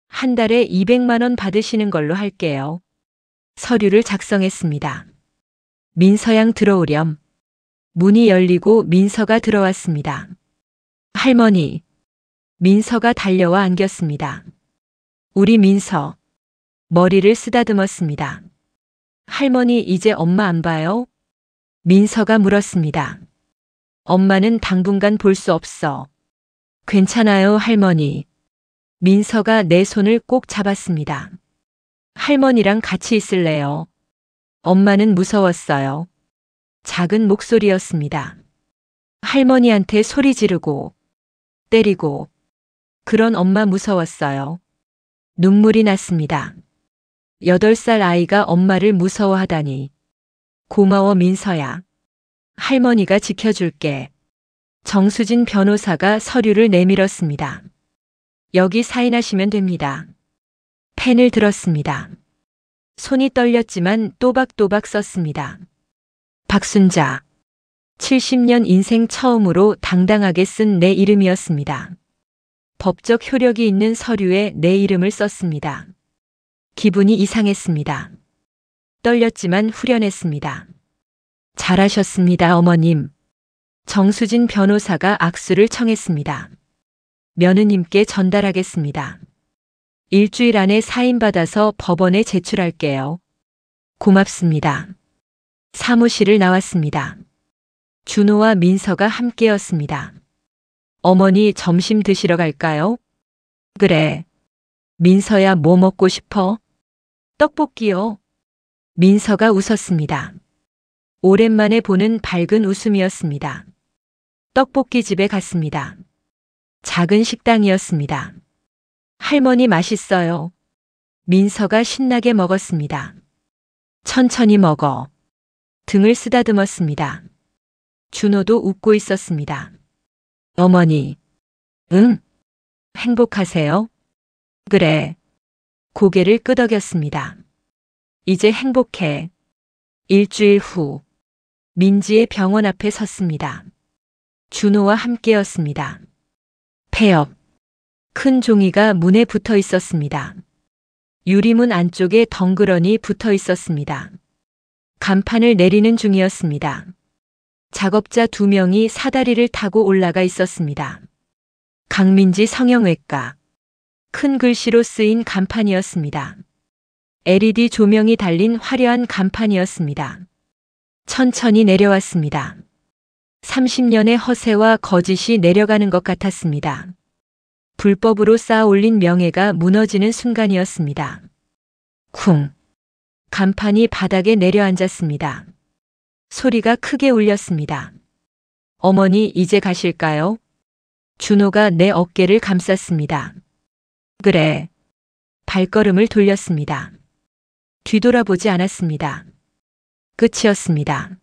한 달에 200만 원 받으시는 걸로 할게요. 서류를 작성했습니다. 민서양 들어오렴. 문이 열리고 민서가 들어왔습니다. 할머니. 민서가 달려와 안겼습니다. 우리 민서. 머리를 쓰다듬었습니다. 할머니 이제 엄마 안 봐요? 민서가 물었습니다. 엄마는 당분간 볼 수 없어. 괜찮아요, 할머니. 민서가 내 손을 꼭 잡았습니다. 할머니랑 같이 있을래요. 엄마는 무서웠어요. 작은 목소리였습니다. 할머니한테 소리 지르고 때리고 그런 엄마 무서웠어요. 눈물이 났습니다. 8살 아이가 엄마를 무서워하다니. 고마워 민서야. 할머니가 지켜줄게. 정수진 변호사가 서류를 내밀었습니다. 여기 사인하시면 됩니다. 펜을 들었습니다. 손이 떨렸지만 또박또박 썼습니다. 박순자. 70년 인생 처음으로 당당하게 쓴 내 이름이었습니다. 법적 효력이 있는 서류에 내 이름을 썼습니다. 기분이 이상했습니다. 떨렸지만 후련했습니다. 잘하셨습니다, 어머님. 정수진 변호사가 악수를 청했습니다. 며느님께 전달하겠습니다. 일주일 안에 사인받아서 법원에 제출할게요. 고맙습니다. 사무실을 나왔습니다. 준호와 민서가 함께였습니다. 어머니 점심 드시러 갈까요? 그래. 민서야 뭐 먹고 싶어? 떡볶이요. 민서가 웃었습니다. 오랜만에 보는 밝은 웃음이었습니다. 떡볶이 집에 갔습니다. 작은 식당이었습니다. 할머니 맛있어요. 민서가 신나게 먹었습니다. 천천히 먹어. 등을 쓰다듬었습니다. 준호도 웃고 있었습니다. 어머니. 응? 행복하세요? 그래. 고개를 끄덕였습니다. 이제 행복해. 일주일 후. 민지의 병원 앞에 섰습니다. 준호와 함께였습니다. 폐업. 큰 종이가 문에 붙어 있었습니다. 유리문 안쪽에 덩그러니 붙어 있었습니다. 간판을 내리는 중이었습니다. 작업자 2명이 사다리를 타고 올라가 있었습니다. 강민지 성형외과. 큰 글씨로 쓰인 간판이었습니다. LED 조명이 달린 화려한 간판이었습니다. 천천히 내려왔습니다. 30년의 허세와 거짓이 내려가는 것 같았습니다. 불법으로 쌓아 올린 명예가 무너지는 순간이었습니다. 쿵. 간판이 바닥에 내려앉았습니다. 소리가 크게 울렸습니다. 어머니 이제 가실까요? 준호가 내 어깨를 감쌌습니다. 그래. 발걸음을 돌렸습니다. 뒤돌아보지 않았습니다. 끝이었습니다.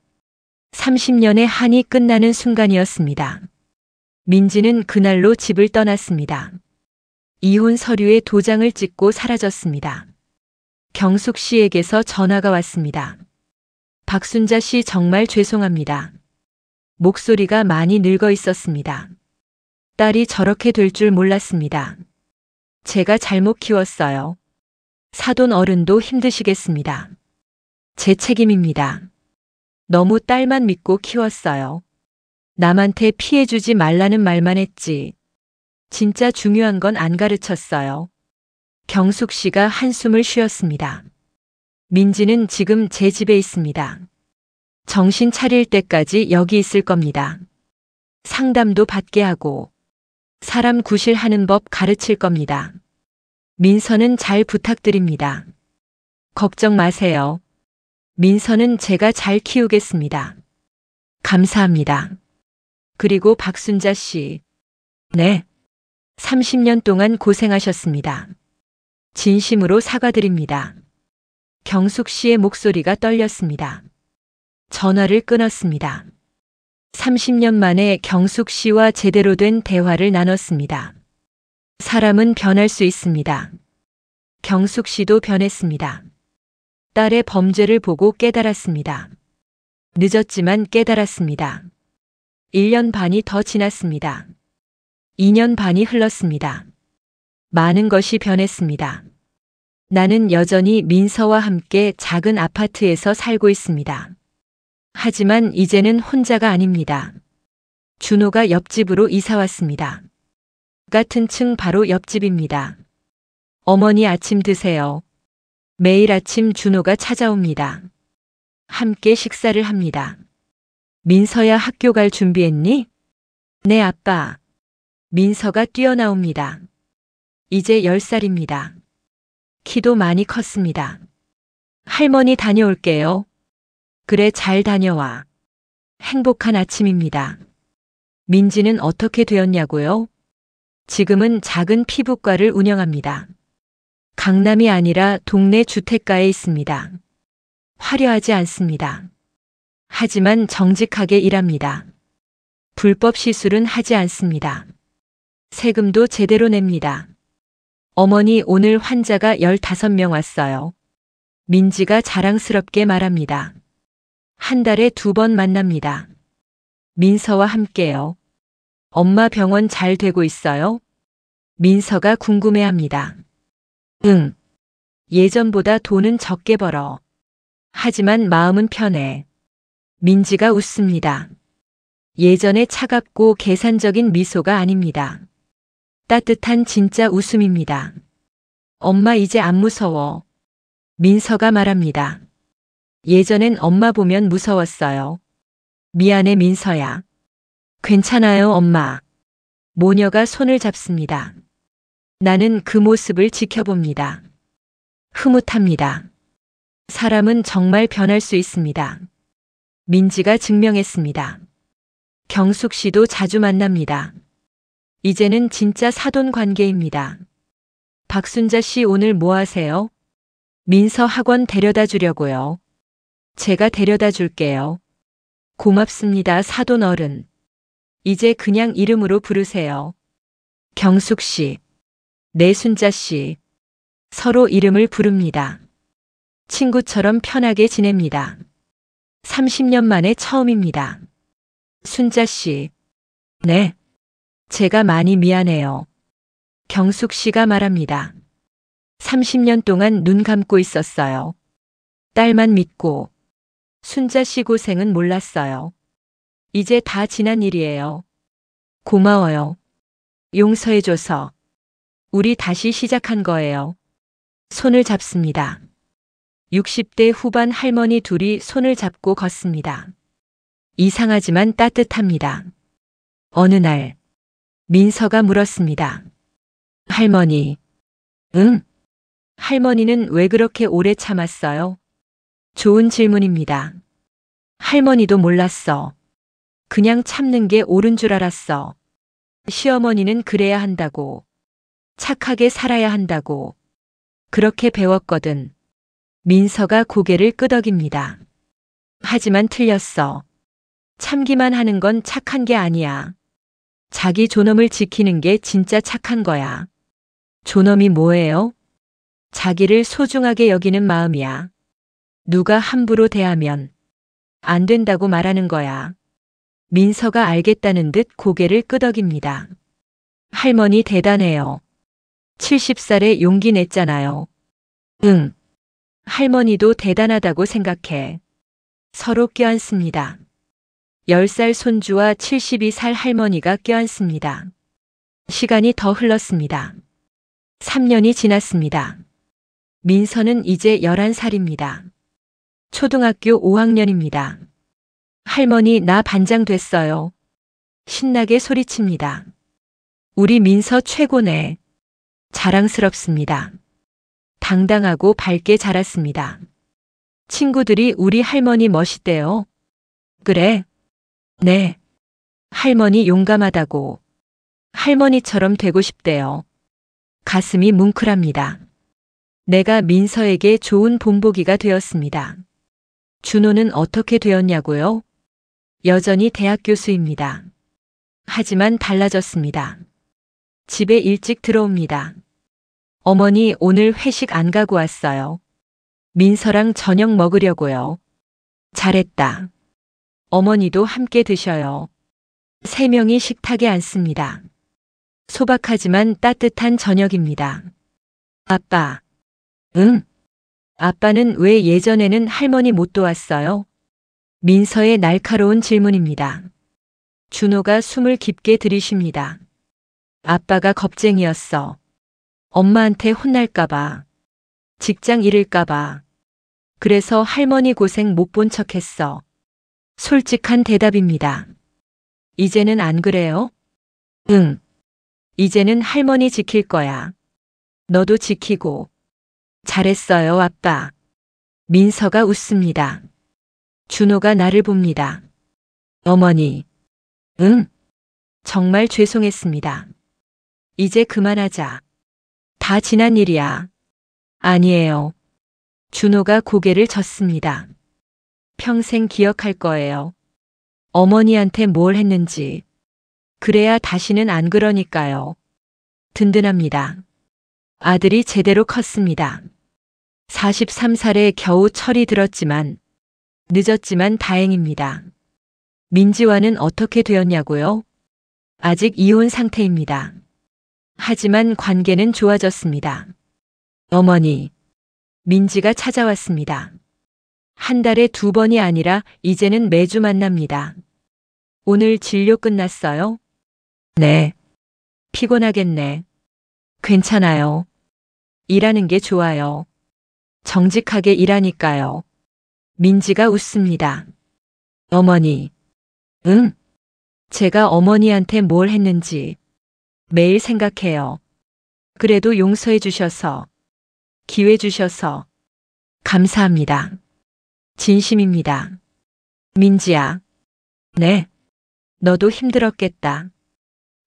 30년의 한이 끝나는 순간이었습니다. 민지는 그날로 집을 떠났습니다. 이혼 서류에 도장을 찍고 사라졌습니다. 경숙 씨에게서 전화가 왔습니다. 박순자 씨 정말 죄송합니다. 목소리가 많이 늙어 있었습니다. 딸이 저렇게 될 줄 몰랐습니다. 제가 잘못 키웠어요. 사돈 어른도 힘드시겠습니다. 제 책임입니다. 너무 딸만 믿고 키웠어요. 남한테 피해주지 말라는 말만 했지. 진짜 중요한 건 안 가르쳤어요. 경숙 씨가 한숨을 쉬었습니다. 민지는 지금 제 집에 있습니다. 정신 차릴 때까지 여기 있을 겁니다. 상담도 받게 하고 사람 구실하는 법 가르칠 겁니다. 민서는 잘 부탁드립니다. 걱정 마세요. 민서는 제가 잘 키우겠습니다. 감사합니다. 그리고 박순자 씨. 네. 30년 동안 고생하셨습니다. 진심으로 사과드립니다. 경숙 씨의 목소리가 떨렸습니다. 전화를 끊었습니다. 30년 만에 경숙 씨와 제대로 된 대화를 나눴습니다. 사람은 변할 수 있습니다. 경숙 씨도 변했습니다. 딸의 범죄를 보고 깨달았습니다. 늦었지만 깨달았습니다. 1년 반이 더 지났습니다. 2년 반이 흘렀습니다. 많은 것이 변했습니다. 나는 여전히 민서와 함께 작은 아파트에서 살고 있습니다. 하지만 이제는 혼자가 아닙니다. 준호가 옆집으로 이사 왔습니다. 같은 층 바로 옆집입니다. 어머니 아침 드세요. 매일 아침 준호가 찾아옵니다. 함께 식사를 합니다. 민서야 학교 갈 준비했니? 네, 아빠. 민서가 뛰어나옵니다. 이제 10살입니다. 키도 많이 컸습니다. 할머니 다녀올게요. 그래, 잘 다녀와. 행복한 아침입니다. 민지는 어떻게 되었냐고요? 지금은 작은 피부과를 운영합니다. 강남이 아니라 동네 주택가에 있습니다. 화려하지 않습니다. 하지만 정직하게 일합니다. 불법 시술은 하지 않습니다. 세금도 제대로 냅니다. 어머니, 오늘 환자가 15명 왔어요. 민지가 자랑스럽게 말합니다. 한 달에 2번 만납니다. 민서와 함께요. 엄마 병원 잘 되고 있어요? 민서가 궁금해합니다. 응. 예전보다 돈은 적게 벌어. 하지만 마음은 편해. 민지가 웃습니다. 예전에 차갑고 계산적인 미소가 아닙니다. 따뜻한 진짜 웃음입니다. 엄마 이제 안 무서워. 민서가 말합니다. 예전엔 엄마 보면 무서웠어요. 미안해, 민서야. 괜찮아요, 엄마. 모녀가 손을 잡습니다. 나는 그 모습을 지켜봅니다. 흐뭇합니다. 사람은 정말 변할 수 있습니다. 민지가 증명했습니다. 경숙 씨도 자주 만납니다. 이제는 진짜 사돈 관계입니다. 박순자 씨, 오늘 뭐 하세요? 민서 학원 데려다 주려고요. 제가 데려다 줄게요. 고맙습니다, 사돈 어른. 이제 그냥 이름으로 부르세요. 경숙 씨, 내순자 씨. 서로 이름을 부릅니다. 친구처럼 편하게 지냅니다. 30년 만에 처음입니다. 순자 씨. 네. 제가 많이 미안해요. 경숙 씨가 말합니다. 30년 동안 눈 감고 있었어요. 딸만 믿고. 순자 씨 고생은 몰랐어요. 이제 다 지난 일이에요. 고마워요. 용서해줘서. 우리 다시 시작한 거예요. 손을 잡습니다. 60대 후반 할머니 둘이 손을 잡고 걷습니다. 이상하지만 따뜻합니다. 어느 날 민서가 물었습니다. 할머니. 응? 할머니는 왜 그렇게 오래 참았어요? 좋은 질문입니다. 할머니도 몰랐어. 그냥 참는 게 옳은 줄 알았어. 시어머니는 그래야 한다고. 착하게 살아야 한다고. 그렇게 배웠거든. 민서가 고개를 끄덕입니다. 하지만 틀렸어. 참기만 하는 건 착한 게 아니야. 자기 존엄을 지키는 게 진짜 착한 거야. 존엄이 뭐예요? 자기를 소중하게 여기는 마음이야. 누가 함부로 대하면 안 된다고 말하는 거야. 민서가 알겠다는 듯 고개를 끄덕입니다. 할머니 대단해요. 70살에 용기 냈잖아요. 응. 할머니도 대단하다고 생각해. 서로 껴안습니다. 10살 손주와 72살 할머니가 껴안습니다. 시간이 더 흘렀습니다. 3년이 지났습니다. 민서는 이제 11살입니다. 초등학교 5학년입니다. 할머니, 나 반장 됐어요. 신나게 소리칩니다. 우리 민서 최고네. 자랑스럽습니다. 당당하고 밝게 자랐습니다. 친구들이 우리 할머니 멋있대요. 그래? 네. 할머니 용감하다고. 할머니처럼 되고 싶대요. 가슴이 뭉클합니다. 내가 민서에게 좋은 본보기가 되었습니다. 준호는 어떻게 되었냐고요? 여전히 대학 교수입니다. 하지만 달라졌습니다. 집에 일찍 들어옵니다. 어머니, 오늘 회식 안 가고 왔어요. 민서랑 저녁 먹으려고요. 잘했다. 어머니도 함께 드셔요. 3명이 식탁에 앉습니다. 소박하지만 따뜻한 저녁입니다. 아빠. 응? 아빠는 왜 예전에는 할머니 못 도왔어요? 민서의 날카로운 질문입니다. 준호가 숨을 깊게 들이쉽니다. 아빠가 겁쟁이였어. 엄마한테 혼날까봐. 직장 잃을까봐. 그래서 할머니 고생 못 본 척했어. 솔직한 대답입니다. 이제는 안 그래요? 응. 이제는 할머니 지킬 거야. 너도 지키고. 잘했어요, 아빠. 민서가 웃습니다. 준호가 나를 봅니다. 어머니. 응. 정말 죄송했습니다. 이제 그만하자. 다 지난 일이야. 아니에요. 준호가 고개를 젓습니다. 평생 기억할 거예요. 어머니한테 뭘 했는지. 그래야 다시는 안 그러니까요. 든든합니다. 아들이 제대로 컸습니다. 43살에 겨우 철이 들었지만, 늦었지만 다행입니다. 민지와는 어떻게 되었냐고요? 아직 이혼 상태입니다. 하지만 관계는 좋아졌습니다. 어머니. 민지가 찾아왔습니다. 한 달에 2번이 아니라 이제는 매주 만납니다. 오늘 진료 끝났어요? 네. 피곤하겠네. 괜찮아요. 일하는 게 좋아요. 정직하게 일하니까요. 민지가 웃습니다. 어머니. 응? 제가 어머니한테 뭘 했는지 매일 생각해요. 그래도 용서해 주셔서, 기회 주셔서 감사합니다. 진심입니다. 민지야. 네. 너도 힘들었겠다.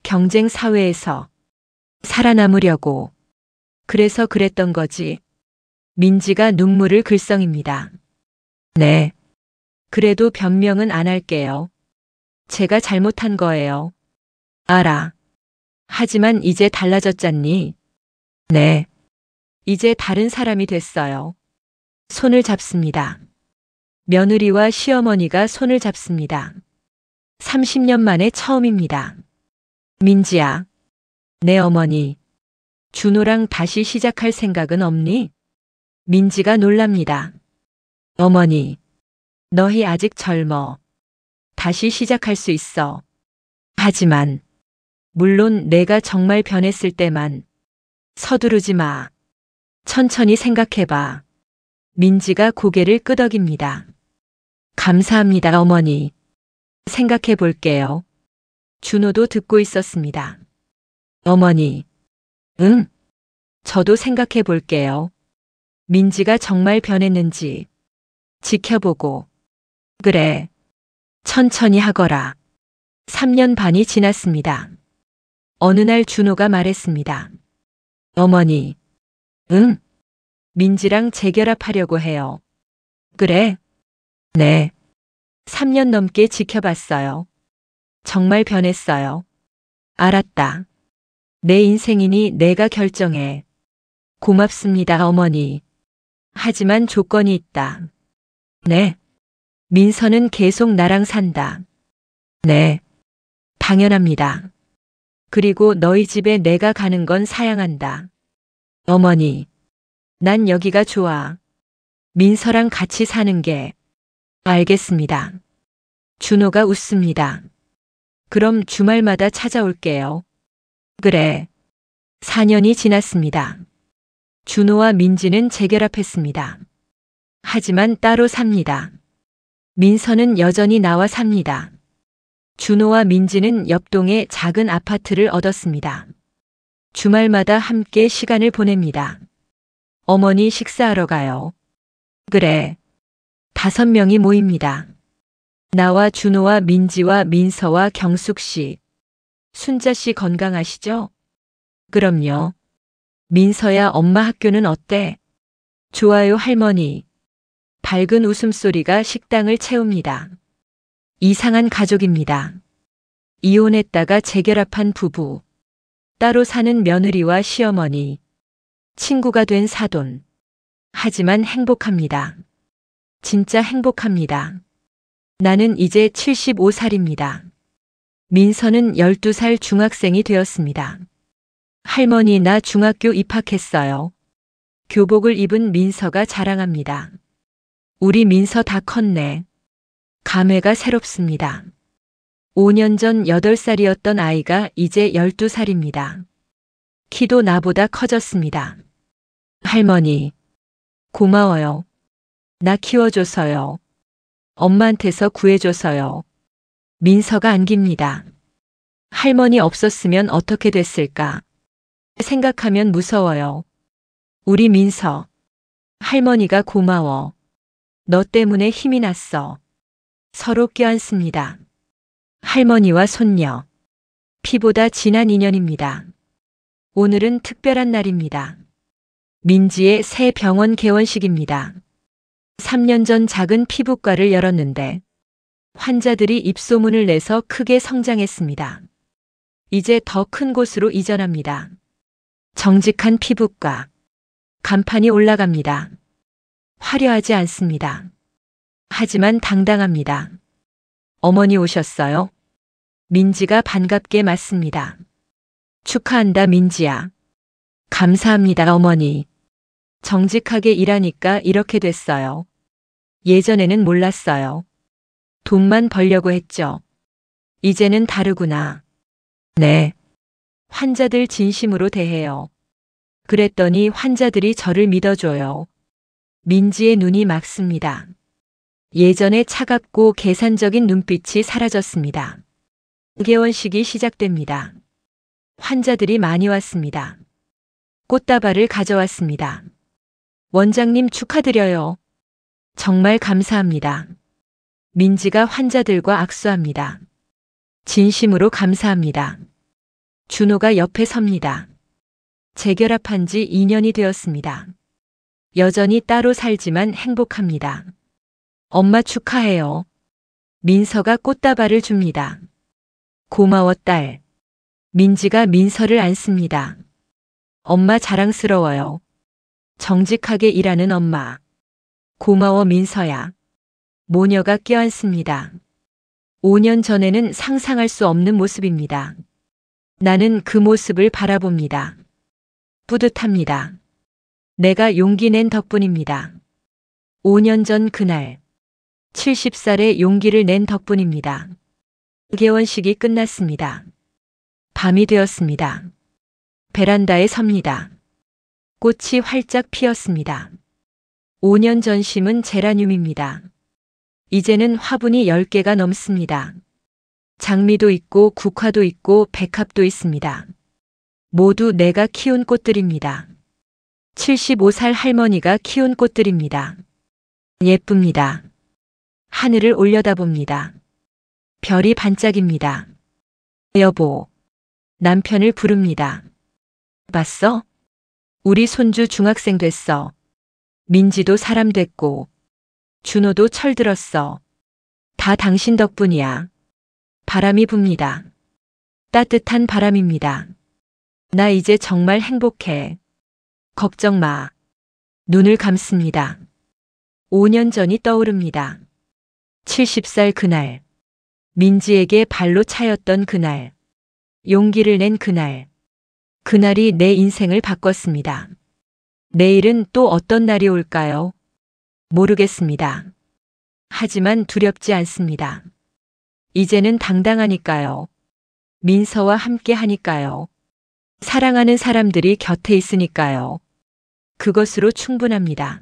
경쟁 사회에서 살아남으려고. 그래서 그랬던 거지. 민지가 눈물을 글썽입니다. 네. 그래도 변명은 안 할게요. 제가 잘못한 거예요. 알아. 하지만 이제 달라졌잖니. 네. 이제 다른 사람이 됐어요. 손을 잡습니다. 며느리와 시어머니가 손을 잡습니다. 30년 만에 처음입니다. 민지야. 내 어머니. 준호랑 다시 시작할 생각은 없니? 민지가 놀랍니다. 어머니. 너희 아직 젊어. 다시 시작할 수 있어. 하지만, 물론 내가 정말 변했을 때만. 서두르지 마. 천천히 생각해봐. 민지가 고개를 끄덕입니다. 감사합니다, 어머니. 생각해 볼게요. 준호도 듣고 있었습니다. 어머니. 응? 저도 생각해 볼게요. 민지가 정말 변했는지 지켜보고. 그래. 천천히 하거라. 3년 반이 지났습니다. 어느 날 준호가 말했습니다. 어머니. 응? 민지랑 재결합하려고 해요. 그래? 네. 3년 넘게 지켜봤어요. 정말 변했어요. 알았다. 내 인생이니 내가 결정해. 고맙습니다, 어머니. 하지만 조건이 있다. 네. 민서는 계속 나랑 산다. 네. 당연합니다. 그리고 너희 집에 내가 가는 건 사양한다. 어머니. 난 여기가 좋아. 민서랑 같이 사는 게. 알겠습니다. 준호가 웃습니다. 그럼 주말마다 찾아올게요. 그래. 4년이 지났습니다. 준호와 민지는 재결합했습니다. 하지만 따로 삽니다. 민서는 여전히 나와 삽니다. 준호와 민지는 옆동에 작은 아파트를 얻었습니다. 주말마다 함께 시간을 보냅니다. 어머니 식사하러 가요. 그래. 5명이 모입니다. 나와 준호와 민지와 민서와 경숙 씨. 순자 씨 건강하시죠? 그럼요. 민서야, 엄마 학교는 어때? 좋아요, 할머니. 밝은 웃음소리가 식당을 채웁니다. 이상한 가족입니다. 이혼했다가 재결합한 부부. 따로 사는 며느리와 시어머니. 친구가 된 사돈. 하지만 행복합니다. 진짜 행복합니다. 나는 이제 75살입니다. 민서는 12살 중학생이 되었습니다. 할머니, 나 중학교 입학했어요. 교복을 입은 민서가 자랑합니다. 우리 민서 다 컸네. 감회가 새롭습니다. 5년 전 8살이었던 아이가 이제 12살입니다. 키도 나보다 커졌습니다. 할머니, 고마워요. 나 키워줘서요. 엄마한테서 구해줘서요. 민서가 안깁니다. 할머니 없었으면 어떻게 됐을까? 생각하면 무서워요. 우리 민서. 할머니가 고마워. 너 때문에 힘이 났어. 서로 껴안습니다. 할머니와 손녀. 피보다 진한 인연입니다. 오늘은 특별한 날입니다. 민지의 새 병원 개원식입니다. 3년 전 작은 피부과를 열었는데 환자들이 입소문을 내서 크게 성장했습니다. 이제 더 큰 곳으로 이전합니다. 정직한 피부과. 간판이 올라갑니다. 화려하지 않습니다. 하지만 당당합니다. 어머니 오셨어요? 민지가 반갑게 맞습니다. 축하한다, 민지야. 감사합니다, 어머니. 정직하게 일하니까 이렇게 됐어요. 예전에는 몰랐어요. 돈만 벌려고 했죠. 이제는 다르구나. 네. 환자들 진심으로 대해요. 그랬더니 환자들이 저를 믿어줘요. 민지의 눈이 맑습니다. 예전에 차갑고 계산적인 눈빛이 사라졌습니다. 개원식이 시작됩니다. 환자들이 많이 왔습니다. 꽃다발을 가져왔습니다. 원장님 축하드려요. 정말 감사합니다. 민지가 환자들과 악수합니다. 진심으로 감사합니다. 준호가 옆에 섭니다. 재결합한 지 2년이 되었습니다. 여전히 따로 살지만 행복합니다. 엄마 축하해요. 민서가 꽃다발을 줍니다. 고마워, 딸. 민지가 민서를 안습니다. 엄마 자랑스러워요. 정직하게 일하는 엄마. 고마워, 민서야. 모녀가 껴안습니다. 5년 전에는 상상할 수 없는 모습입니다. 나는 그 모습을 바라봅니다. 뿌듯합니다. 내가 용기 낸 덕분입니다. 5년 전 그날. 70살의 용기를 낸 덕분입니다. 개원식이 끝났습니다. 밤이 되었습니다. 베란다에 섭니다. 꽃이 활짝 피었습니다. 5년 전 심은 제라늄입니다. 이제는 화분이 10개가 넘습니다. 장미도 있고 국화도 있고 백합도 있습니다. 모두 내가 키운 꽃들입니다. 75살 할머니가 키운 꽃들입니다. 예쁩니다. 하늘을 올려다봅니다. 별이 반짝입니다. 여보. 남편을 부릅니다. 봤어? 우리 손주 중학생 됐어. 민지도 사람 됐고. 준호도 철들었어. 다 당신 덕분이야. 바람이 붑니다. 따뜻한 바람입니다. 나 이제 정말 행복해. 걱정 마. 눈을 감습니다. 5년 전이 떠오릅니다. 70살 그날. 민지에게 발로 차였던 그날. 용기를 낸 그날. 그날이 내 인생을 바꿨습니다. 내일은 또 어떤 날이 올까요? 모르겠습니다. 하지만 두렵지 않습니다. 이제는 당당하니까요. 민서와 함께 하니까요. 사랑하는 사람들이 곁에 있으니까요. 그것으로 충분합니다.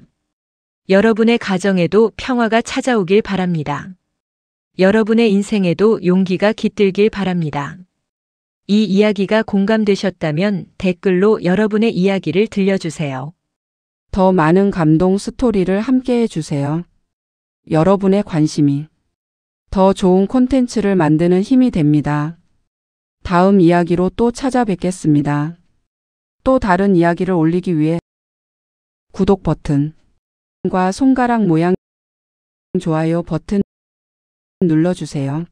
여러분의 가정에도 평화가 찾아오길 바랍니다. 여러분의 인생에도 용기가 깃들길 바랍니다. 이 이야기가 공감되셨다면 댓글로 여러분의 이야기를 들려주세요. 더 많은 감동 스토리를 함께 해주세요. 여러분의 관심이 더 좋은 콘텐츠를 만드는 힘이 됩니다. 다음 이야기로 또 찾아뵙겠습니다. 또 다른 이야기를 올리기 위해 구독 버튼과 손가락 모양 좋아요 버튼 눌러주세요.